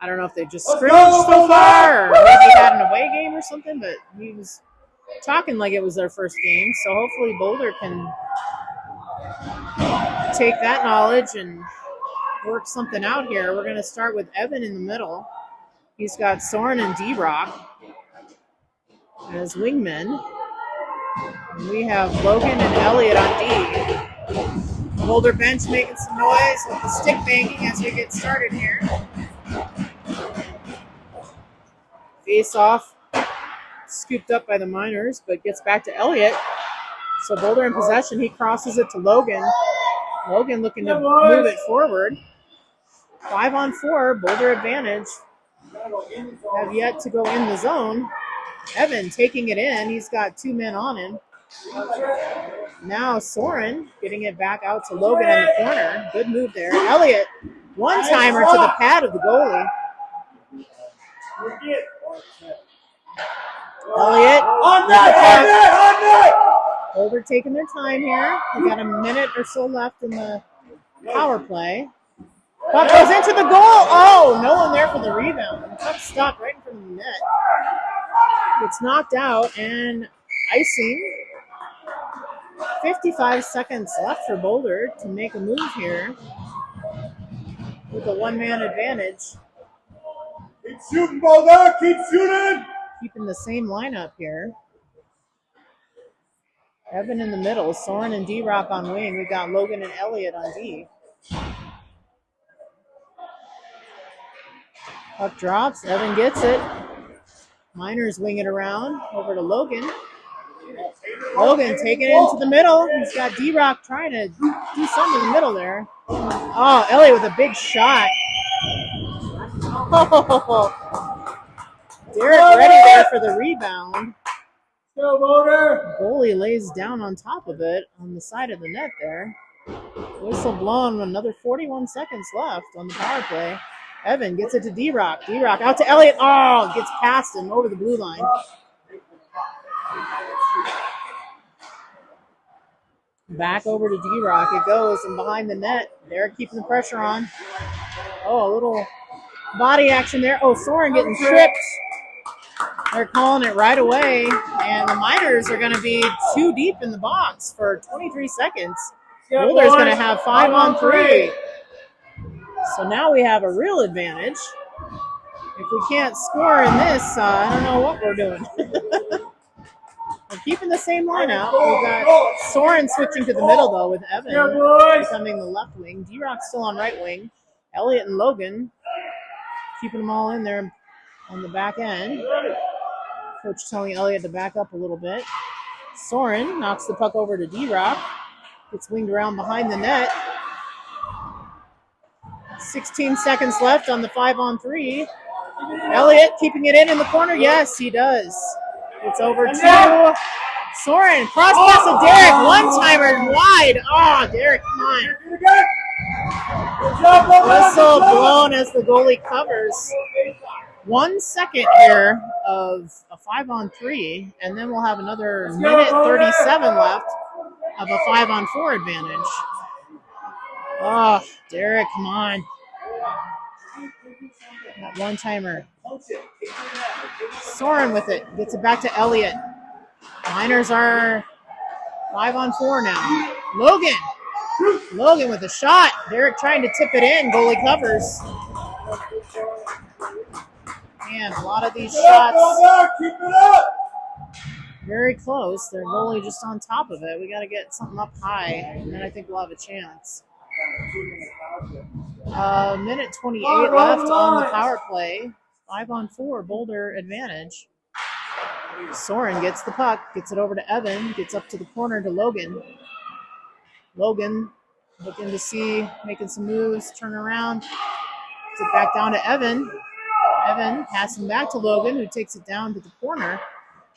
I don't know if they just scrimmaged so far or maybe had an away game or something. But he was talking like it was their first game. So hopefully Boulder can take that knowledge and work something out here. We're going to start with Evan in the middle. He's got Soren and D-Rock as wingmen. And we have Logan and Elliott on D. Boulder bench making some noise with the stick banging as we get started here. Face off, scooped up by the Miners, but gets back to Elliott. So Boulder in possession. He crosses it to Logan. Logan looking to move it forward. 5-on-4, Boulder advantage. Have yet to go in the zone. Evan taking it in. He's got 2 men on him. Now Soren getting it back out to Logan in the corner. Good move there. Elliott, one-timer to the pad of the goalie. Elliott. On net! Boulder taking their time here. We got a minute or so left in the power play. Puck goes into the goal. Oh, no one there for the rebound. The puck stopped right in front of the net. Gets knocked out and icing. 55 seconds left for Boulder to make a move here with a one-man advantage. Keep shooting, Boulder! Keep shooting! Keeping the same lineup here. Evan in the middle, Soren and D-Rock on wing. We got Logan and Elliott on D. Puck drops, Evan gets it. Miners wing it around over to Logan. Logan taking it into the middle. He's got D-Rock trying to do something in the middle there. Oh, Elliott with a big shot. Oh, Derek ready there for the rebound. Go, Boulder! Goalie lays down on top of it on the side of the net there. Whistle blown, another 41 seconds left on the power play. Evan gets it to D-Rock. D-Rock out to Elliott. Oh, gets past him over the blue line. Back over to D-Rock. It goes and behind the net. Derek keeping the pressure on. Oh, a little body action there. Oh, Soren getting tripped. They're calling it right away, and the Miners are going to be too deep in the box for 23 seconds. Boulder's going to have 5-on-3. So now we have a real advantage. If we can't score in this, I don't know what we're doing. We're keeping the same lineup. We've got Soren switching to the middle, though, with Evan becoming the left wing. D-Rock's still on right wing. Elliott and Logan keeping them all in there on the back end. Coach telling Elliott to back up a little bit. Soren knocks the puck over to D-Rock. Gets winged around behind the net. 16 seconds left on the 5-on-3. Elliott keeping it in the corner. Yes, he does. It's over to Soren. Cross pass of Derek. One-timer wide. Oh, Derek, come on. Whistle blown as the goalie covers. 1 second here of a 5-on-3, and then we'll have another minute 37 left of a 5-on-4 advantage. Oh, Derek, come on. That one-timer. Soren with it. Gets it back to Elliott. Miners are 5-on-4 now. Logan with a shot. Derek trying to tip it in. Goalie covers. Man, a lot of these shots Keep it up! very close. They're goalie just on top of it. We got to get something up high, and then I think we'll have a chance. Minute 28 left on the power play. 5-on-4, Boulder advantage. Soren gets the puck, gets it over to Evan, gets up to the corner to Logan. Logan looking to see, making some moves, turn around. Gets it back down to Evan. Evan passing back to Logan, who takes it down to the corner.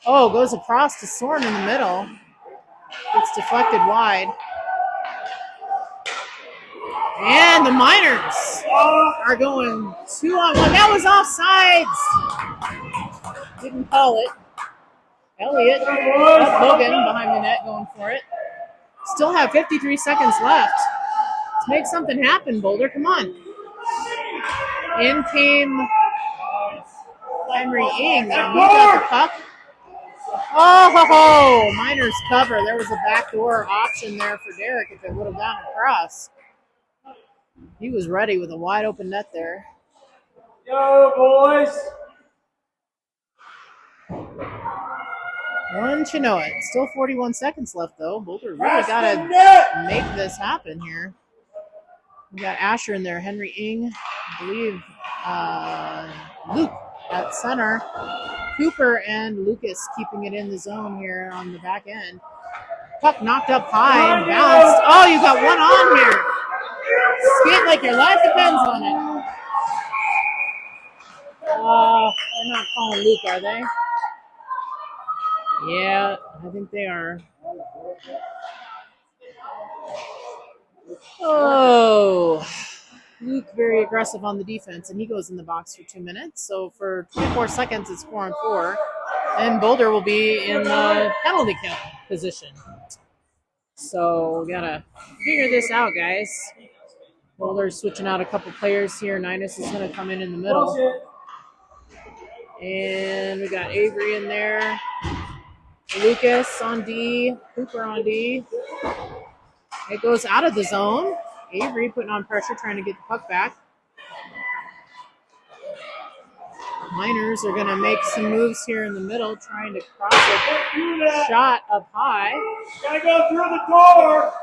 Oh, goes across to Soren in the middle. Gets deflected wide. And the Miners are going 2-on-1. That was offsides. Didn't call it. Elliott, Logan behind the net going for it. Still have 53 seconds left. Let's make something happen, Boulder. Come on. In came Henry Ing. He got the puck. Oh, Miners cover. There was a backdoor option there for Derek if it would have gone across. He was ready with a wide open net there. Yo, boys! Wouldn't you know it? Still 41 seconds left, though. Boulder really got to make this happen here. We got Asher in there, Henry Ing, I believe Luke at center. Cooper and Lucas keeping it in the zone here on the back end. Puck knocked up high and bounced. Oh, you got one on here. Skate like your life depends on it. They're not calling Luke, are they? Yeah, I think they are. Oh, Luke very aggressive on the defense, and he goes in the box for 2 minutes. So for 24 seconds, it's 4-on-4. And Boulder will be in the penalty kill position. So we gotta figure this out, guys. Boulder's switching out a couple players here. Ninus is gonna come in the middle. And we got Avery in there. Lucas on D. Cooper on D. It goes out of the zone. Avery putting on pressure, trying to get the puck back. Miners are going to make some moves here in the middle, trying to cross a shot up high. Gotta go through the door.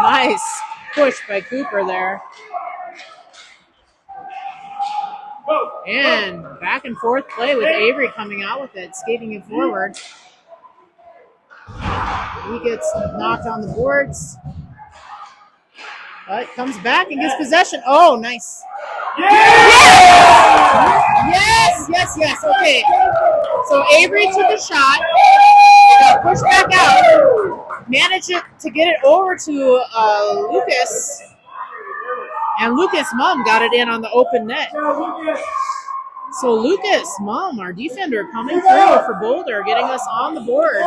Nice push by Cooper there. And back and forth play with Avery coming out with it, skating it forward. He gets knocked on the boards, but comes back and gets possession. Oh, nice. Yes. Okay. So Avery took a shot, got pushed back out, managed to get it over to Lucas, and Lucas' mom got it in on the open net. So Lucas' mom, our defender, coming through for Boulder, getting us on the board.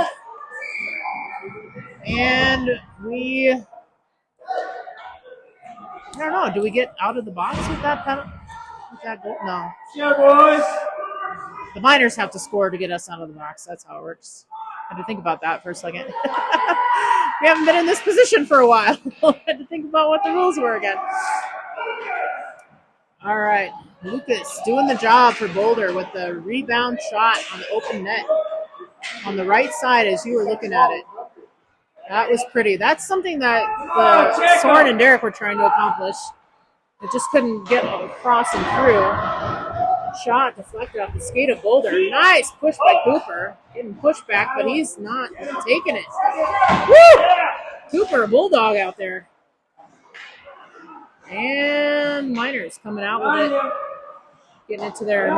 And I don't know, do we get out of the box with that penalty? With that goal? No. Yeah, boys. The Miners have to score to get us out of the box. That's how it works. I had to think about that for a second. We haven't been in this position for a while. I had to think about what the rules were again. All right. Lucas doing the job for Boulder with the rebound shot on the open net. On the right side as you were looking at it. That was pretty. That's something that Soren and Derek were trying to accomplish. It just couldn't get across and through. Shot deflected off the skate of Boulder. Nice push by Cooper. Getting pushed back, but he's not taking it. Woo! Cooper, a bulldog out there. And Miners coming out with it. Getting into their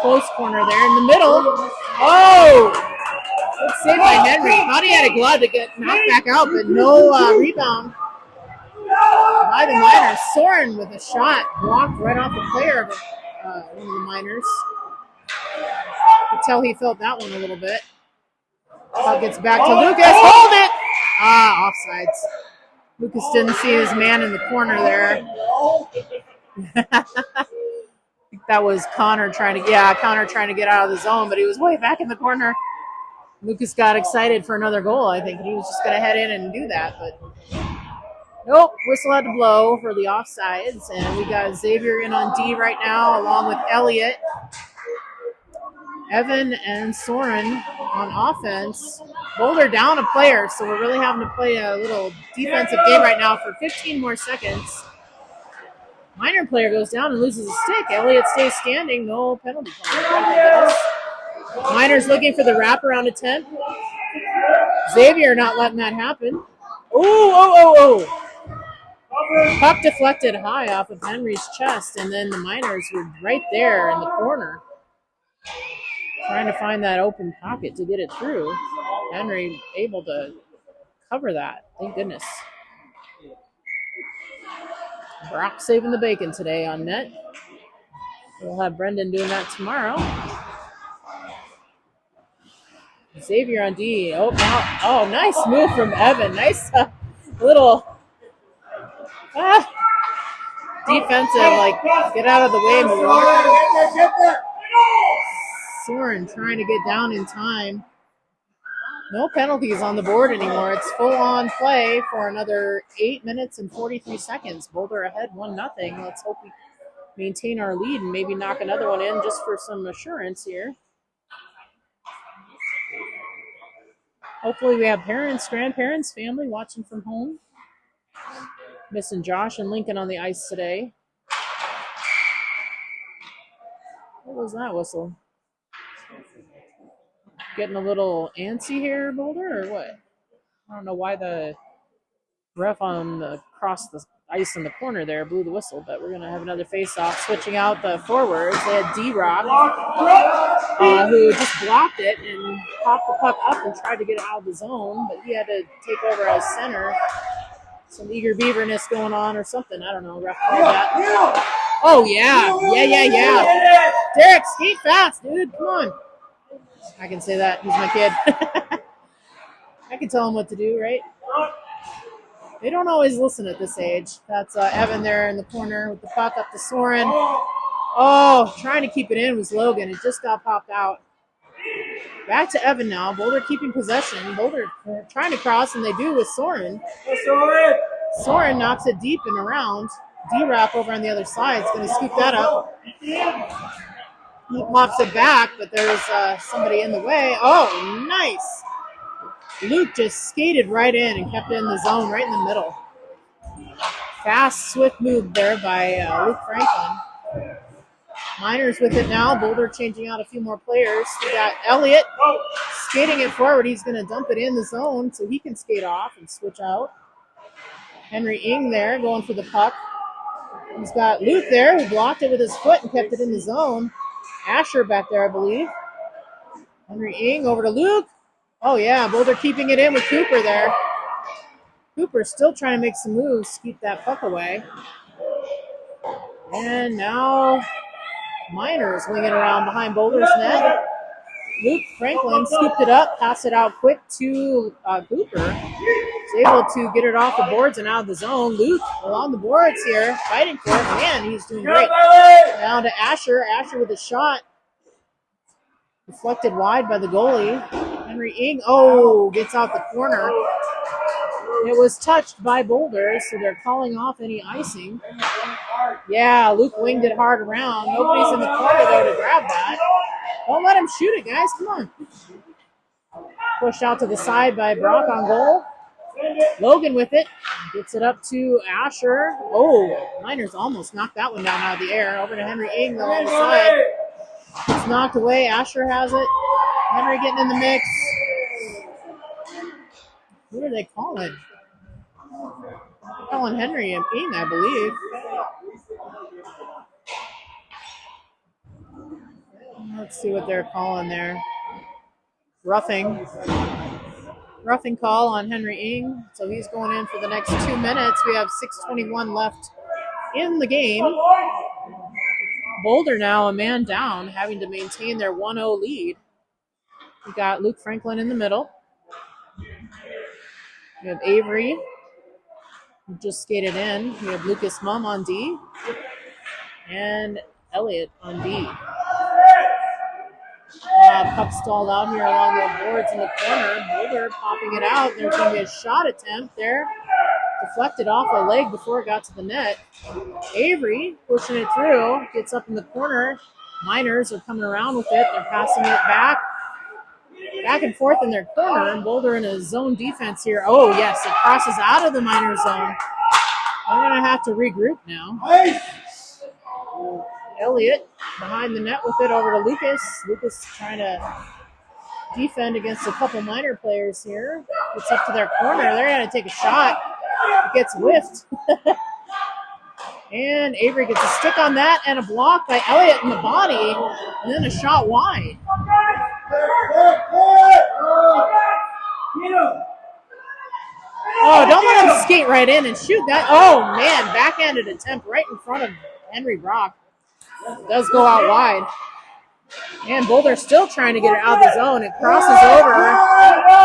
close corner there in the middle. Oh! Good save by Henry. Thought he had a glove to get knocked back out, but no rebound by the Miners. Soren with a shot blocked right off the player of one of the Miners. You could tell he felt that one a little bit. Puck gets back to Lucas. Hold it! Offsides. Lucas didn't see his man in the corner there. I think that was Connor trying to get out of the zone, but he was way back in the corner. Lucas got excited for another goal. I think he was just going to head in and do that, but nope. Whistle had to blow for the offsides, and we got Xavier in on D right now, along with Elliott, Evan, and Soren on offense. Boulder down a player, so we're really having to play a little defensive game right now for 15 more seconds. Minor player goes down and loses a stick. Elliott stays standing. No penalty call. Miners looking for the wraparound attempt. Xavier not letting that happen. Oh. Puck deflected high off of Henry's chest, and then the Miners were right there in the corner trying to find that open pocket to get it through. Henry able to cover that. Thank goodness. Brock saving the bacon today on net. We'll have Brendan doing that tomorrow. Xavier on D. Oh, nice move from Evan. Nice little defensive, get out of the way move. Soren trying to get down in time. No penalties on the board anymore. It's full-on play for another 8 minutes and 43 seconds. Boulder ahead 1-0. Let's hope we maintain our lead and maybe knock another one in just for some assurance here. Hopefully we have parents, grandparents, family watching from home. Missing Josh and Lincoln on the ice today. What was that whistle? Getting a little antsy here, Boulder, or what? I don't know why the ref across the ice in the corner there blew the whistle, but we're going to have another face-off. Switching out the forwards. They had D-Rock, who just blocked it and popped the puck up and tried to get it out of the zone, but he had to take over as center. Some eager beaverness going on or something. I don't know. Ref called that. Oh, yeah. Yeah. Derek, skate fast, dude. Come on. I can say that. He's my kid. I can tell him what to do, right? They don't always listen at this age. That's Evan there in the corner with the puck up to Soren. Oh, trying to keep it in was Logan. It just got popped out. Back to Evan now. Boulder keeping possession. Boulder trying to cross, and they do with Soren. Soren knocks it deep and around. D-Rap over on the other side is going to scoop that up. He pops it back, but there's somebody in the way. Oh, nice. Luke just skated right in and kept it in the zone right in the middle. Fast, swift move there by Luke Franklin. Miners with it now. Boulder changing out a few more players. We got Elliott skating it forward. He's going to dump it in the zone so he can skate off and switch out. Henry Ing there going for the puck. He's got Luke there who blocked it with his foot and kept it in the zone. Asher back there, I believe. Henry Ing over to Luke. Oh, yeah, Boulder keeping it in with Cooper there. Cooper still trying to make some moves to keep that puck away. And now Miners winging around behind Boulder's net. Luke Franklin scooped it up, passed it out quick to Cooper. He's able to get it off the boards and out of the zone. Luke along the boards here, fighting for it. Man, he's doing great. Now to Asher. Asher with a shot. Deflected wide by the goalie. Henry Ing, gets out the corner. It was touched by Boulder, so they're calling off any icing. Yeah, Luke winged it hard around. Nobody's in the corner, though, to grab that. Don't let him shoot it, guys. Come on. Pushed out to the side by Brock on goal. Logan with it. Gets it up to Asher. Oh, Miners almost knocked that one down out of the air. Over to Henry Ing, though, on the side. It's knocked away. Asher has it. Henry getting in the mix. Who are they calling? They're calling Henry and Ing, I believe. Let's see what they're calling there. Roughing call on Henry Ing. So he's going in for the next 2 minutes. We have 6:21 left in the game. Boulder now a man down, having to maintain their 1-0 lead. We got Luke Franklin in the middle. We have Avery, who just skated in. We have Lucas Mumm on D. And Elliott on D. Puck stalled out here along the boards in the corner. Boulder popping it out. There's going to be a shot attempt there. Deflected off a leg before it got to the net. Avery pushing it through. Gets up in the corner. Miners are coming around with it. They're passing it back and forth in their corner. And Boulder in a zone defense here. Oh, yes, it crosses out of the Miners zone. They're going to have to regroup now. Elliott behind the net with it over to Lucas. Lucas trying to defend against a couple Miner players here. Gets up to their corner. They're going to take a shot. It gets whiffed. And Avery gets a stick on that and a block by Elliott in the body. And then a shot wide. Oh, don't let him skate right in and shoot that. Oh, man, backhanded attempt right in front of Henry Brock. Does go out wide. And Boulder still trying to get it out of the zone. It crosses over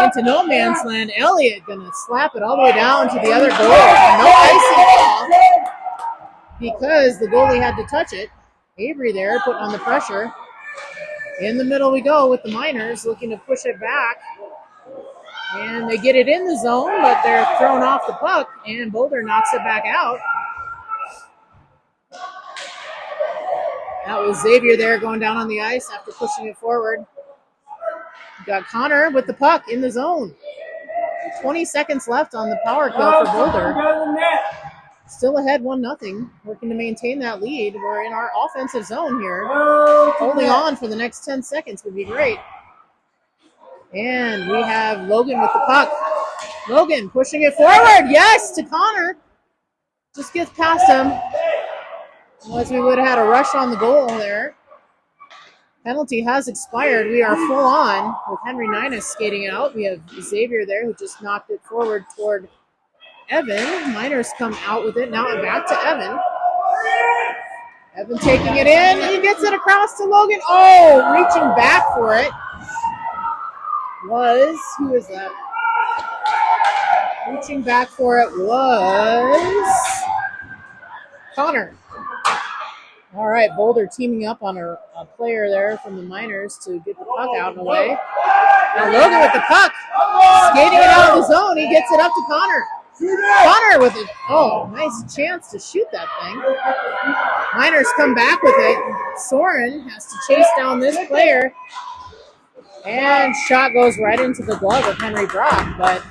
into no man's land. Elliott going to slap it all the way down to the other goal. No icing call because the goalie had to touch it. Avery there putting on the pressure. In the middle we go with the Miners looking to push it back. And they get it in the zone, but they're thrown off the puck, and Boulder knocks it back out. That was Xavier there going down on the ice after pushing it forward. We got Connor with the puck in the zone. 20 seconds left on the power kill for Boulder. Still ahead 1-0. Working to maintain that lead. We're in our offensive zone here. Holding on for the next 10 seconds would be great. And we have Logan with the puck. Logan pushing it forward. Yes, to Connor. Just gets past him. Unless we would have had a rush on the goal there. Penalty has expired. We are full on with Henry Ninus skating out. We have Xavier there who just knocked it forward toward Evan. Miners come out with it. Now back to Evan. Evan taking it in. He gets it across to Logan. Oh, reaching back for it. was, who is that? Reaching back for it was Connor. All right, Boulder teaming up on a player there from the Miners to get the puck out and away. Now Logan with the puck, skating it out of the zone. He gets it up to Connor. Connor with it. Oh, nice chance to shoot that thing. Miners come back with it. Soren has to chase down this player. And shot goes right into the glove of Henry Brock. But,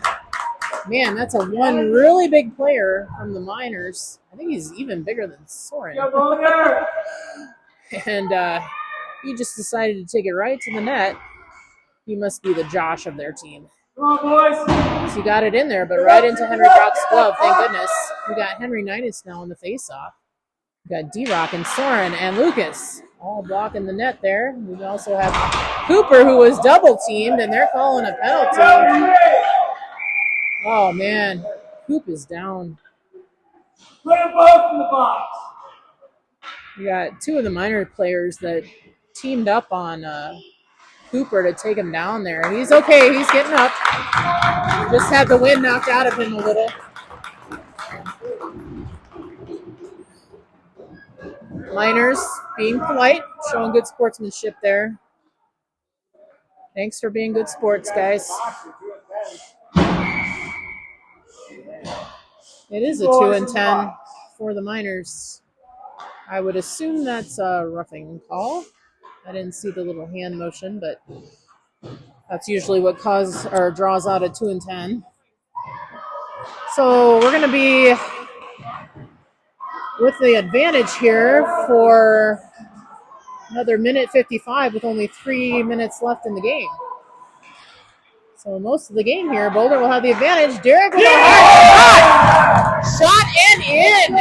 man, that's a one really big player from the Miners. I think he's even bigger than Soren. And he just decided to take it right to the net. He must be the Josh of their team. Come on, boys. He got it in there, but right into Henry Brock's glove. Thank goodness. We got Henry Ninus now in the faceoff. We got D-Rock and Soren and Lucas all blocking the net there. We also have Cooper, who was double teamed, and they're calling a penalty. Oh man, Coop is down. Put them both in the box. We got two of the minor players that teamed up on Cooper to take him down there. He's okay. He's getting up. Just had the wind knocked out of him a little. Miners being polite, showing good sportsmanship there. Thanks for being good sports, guys. It is a 2-10 for the Miners. I would assume that's a roughing call. I didn't see the little hand motion, but that's usually what draws out a 2-10. So we're going to be with the advantage here for another minute 55 with only 3 minutes left in the game. So most of the game here, Boulder will have the advantage. Derek with a hard shot! Shot and in!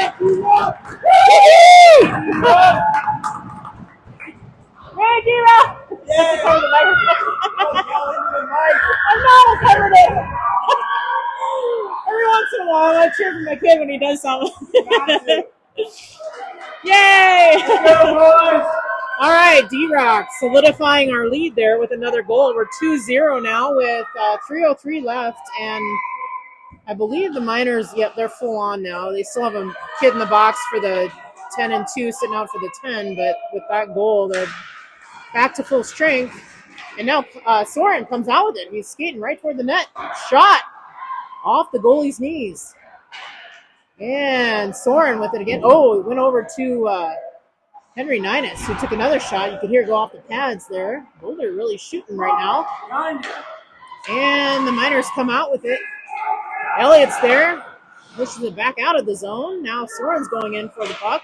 Hey, Dira! Yeah. I'm not covered it. Every once in a while, I cheer for my kid when he does something. Yay! Go, boys. All right, D-Rock solidifying our lead there with another goal. We're 2-0 now with 3:03 left, and I believe the Miners, yep, they're full on now. They still have a kid in the box for the 10-2 sitting out for the 10, but with that goal, they're back to full strength. And now Soren comes out with it. He's skating right toward the net. Shot off the goalie's knees. And Soren with it again. Oh, it went over to Henry Ninus, who took another shot. You could hear it go off the pads there. Boulder really shooting right now. And the Miners come out with it. Elliott's there. Pushes it back out of the zone. Now Soren's going in for the puck.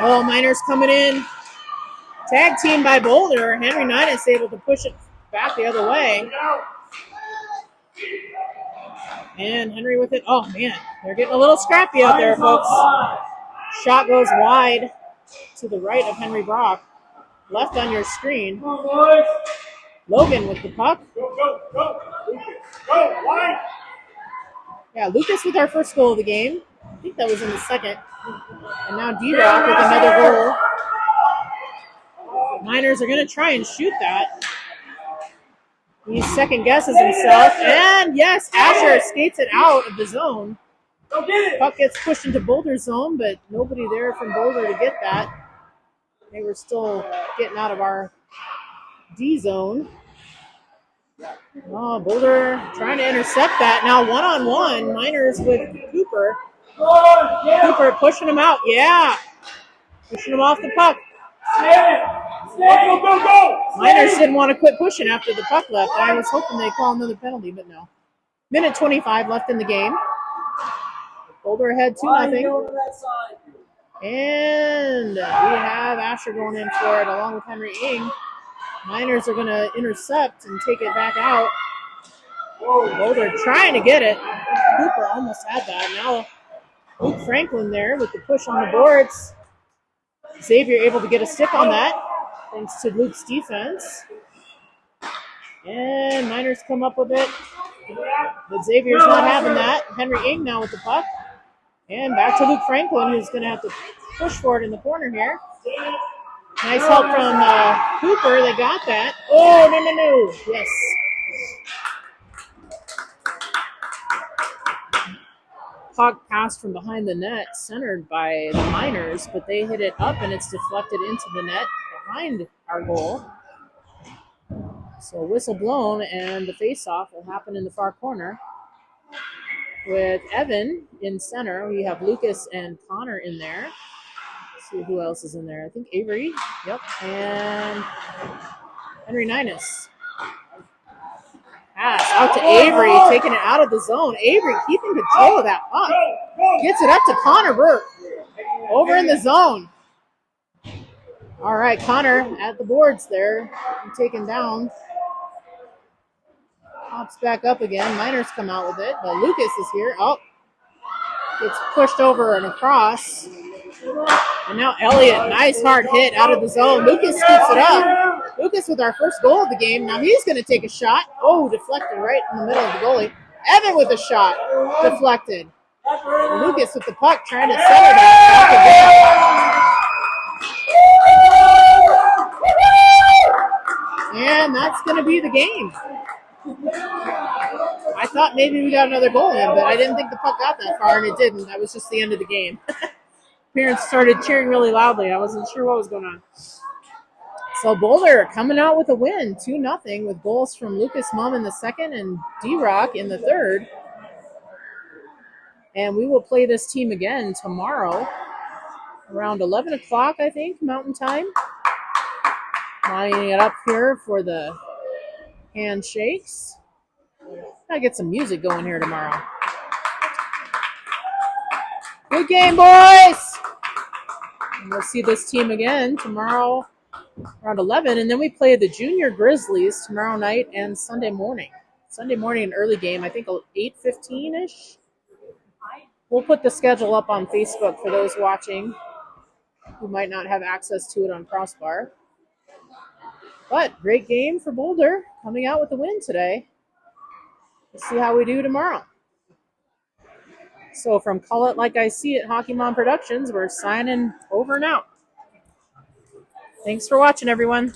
Oh, Miners coming in. Tag team by Boulder. Henry Ninus able to push it back the other way. And Henry with it. Oh, man. They're getting a little scrappy out there, folks. Shot goes wide to the right of Henry Brock. Left on your screen. Logan with the puck. Go, go, go. Lucas. Go, wide. Yeah, Lucas with our first goal of the game. I think that was in the second. And now D-Rock with another goal. Miners are going to try and shoot that. He second guesses himself. And yes, Asher skates it out of the zone. Go get it. Puck gets pushed into Boulder's zone, but nobody there from Boulder to get that. They were still getting out of our D zone. Oh, Boulder trying to intercept that. Now one-on-one, Miners with Cooper. Cooper pushing him out. Yeah. Pushing him off the puck. Go, go, go. Miners didn't want to quit pushing after the puck left. I was hoping they'd call another penalty, but no. Minute 25 left in the game. Boulder ahead 2-0. And we have Asher going in for it along with Henry Ing. Miners are going to intercept and take it back out. Boulder trying to get it. Cooper almost had that. Now Luke Franklin there with the push on the boards. Xavier able to get a stick on that thanks to Luke's defense. And Miners come up with it. But Xavier's not having that. Henry Ing now with the puck. And back to Luke Franklin, who's going to have to push for it in the corner here. Nice help from Cooper. They got that. Oh, no. Yes. Puck passed from behind the net, centered by the Miners, but they hit it up and it's deflected into the net behind our goal. So whistle blown, and the face-off will happen in the far corner. With Evan in center, we have Lucas and Connor in there. Let's see who else is in there. I think Avery. Yep. And Henry Ninus. Pass out to Avery, taking it out of the zone. Avery keeping control of that puck. Gets it up to Connor Burke. Over in the zone. All right, Connor at the boards there. Taken down. Pops back up again. Miners come out with it, but Lucas is here. Oh, gets pushed over and across. And now Elliott, nice hard hit out of the zone. Lucas scoops it up. Lucas with our first goal of the game. Now he's going to take a shot. Oh, deflected right in the middle of the goalie. Evan with a shot. Deflected. Lucas with the puck trying to center that. And that's going to be the game. I thought maybe we got another goal in, but I didn't think the puck got that far, and it didn't. That was just the end of the game. Parents started cheering really loudly. I wasn't sure what was going on. So Boulder coming out with a win, 2-0, with goals from Lucas Mumm in the second and D-Rock in the third. And we will play this team again tomorrow around 11 o'clock, I think, Mountain Time. Lining it up here for the handshakes. Gotta get some music going here tomorrow. Good game, boys! And we'll see this team again tomorrow around 11, and then we play the Junior Grizzlies tomorrow night and Sunday morning. Sunday morning, an early game, I think 8:15-ish. We'll put the schedule up on Facebook for those watching who might not have access to it on Crossbar. But great game for Boulder, coming out with a win today. Let's see how we do tomorrow. So from Call It Like I See It Hockey Mom Productions, we're signing over and out. Thanks for watching, everyone.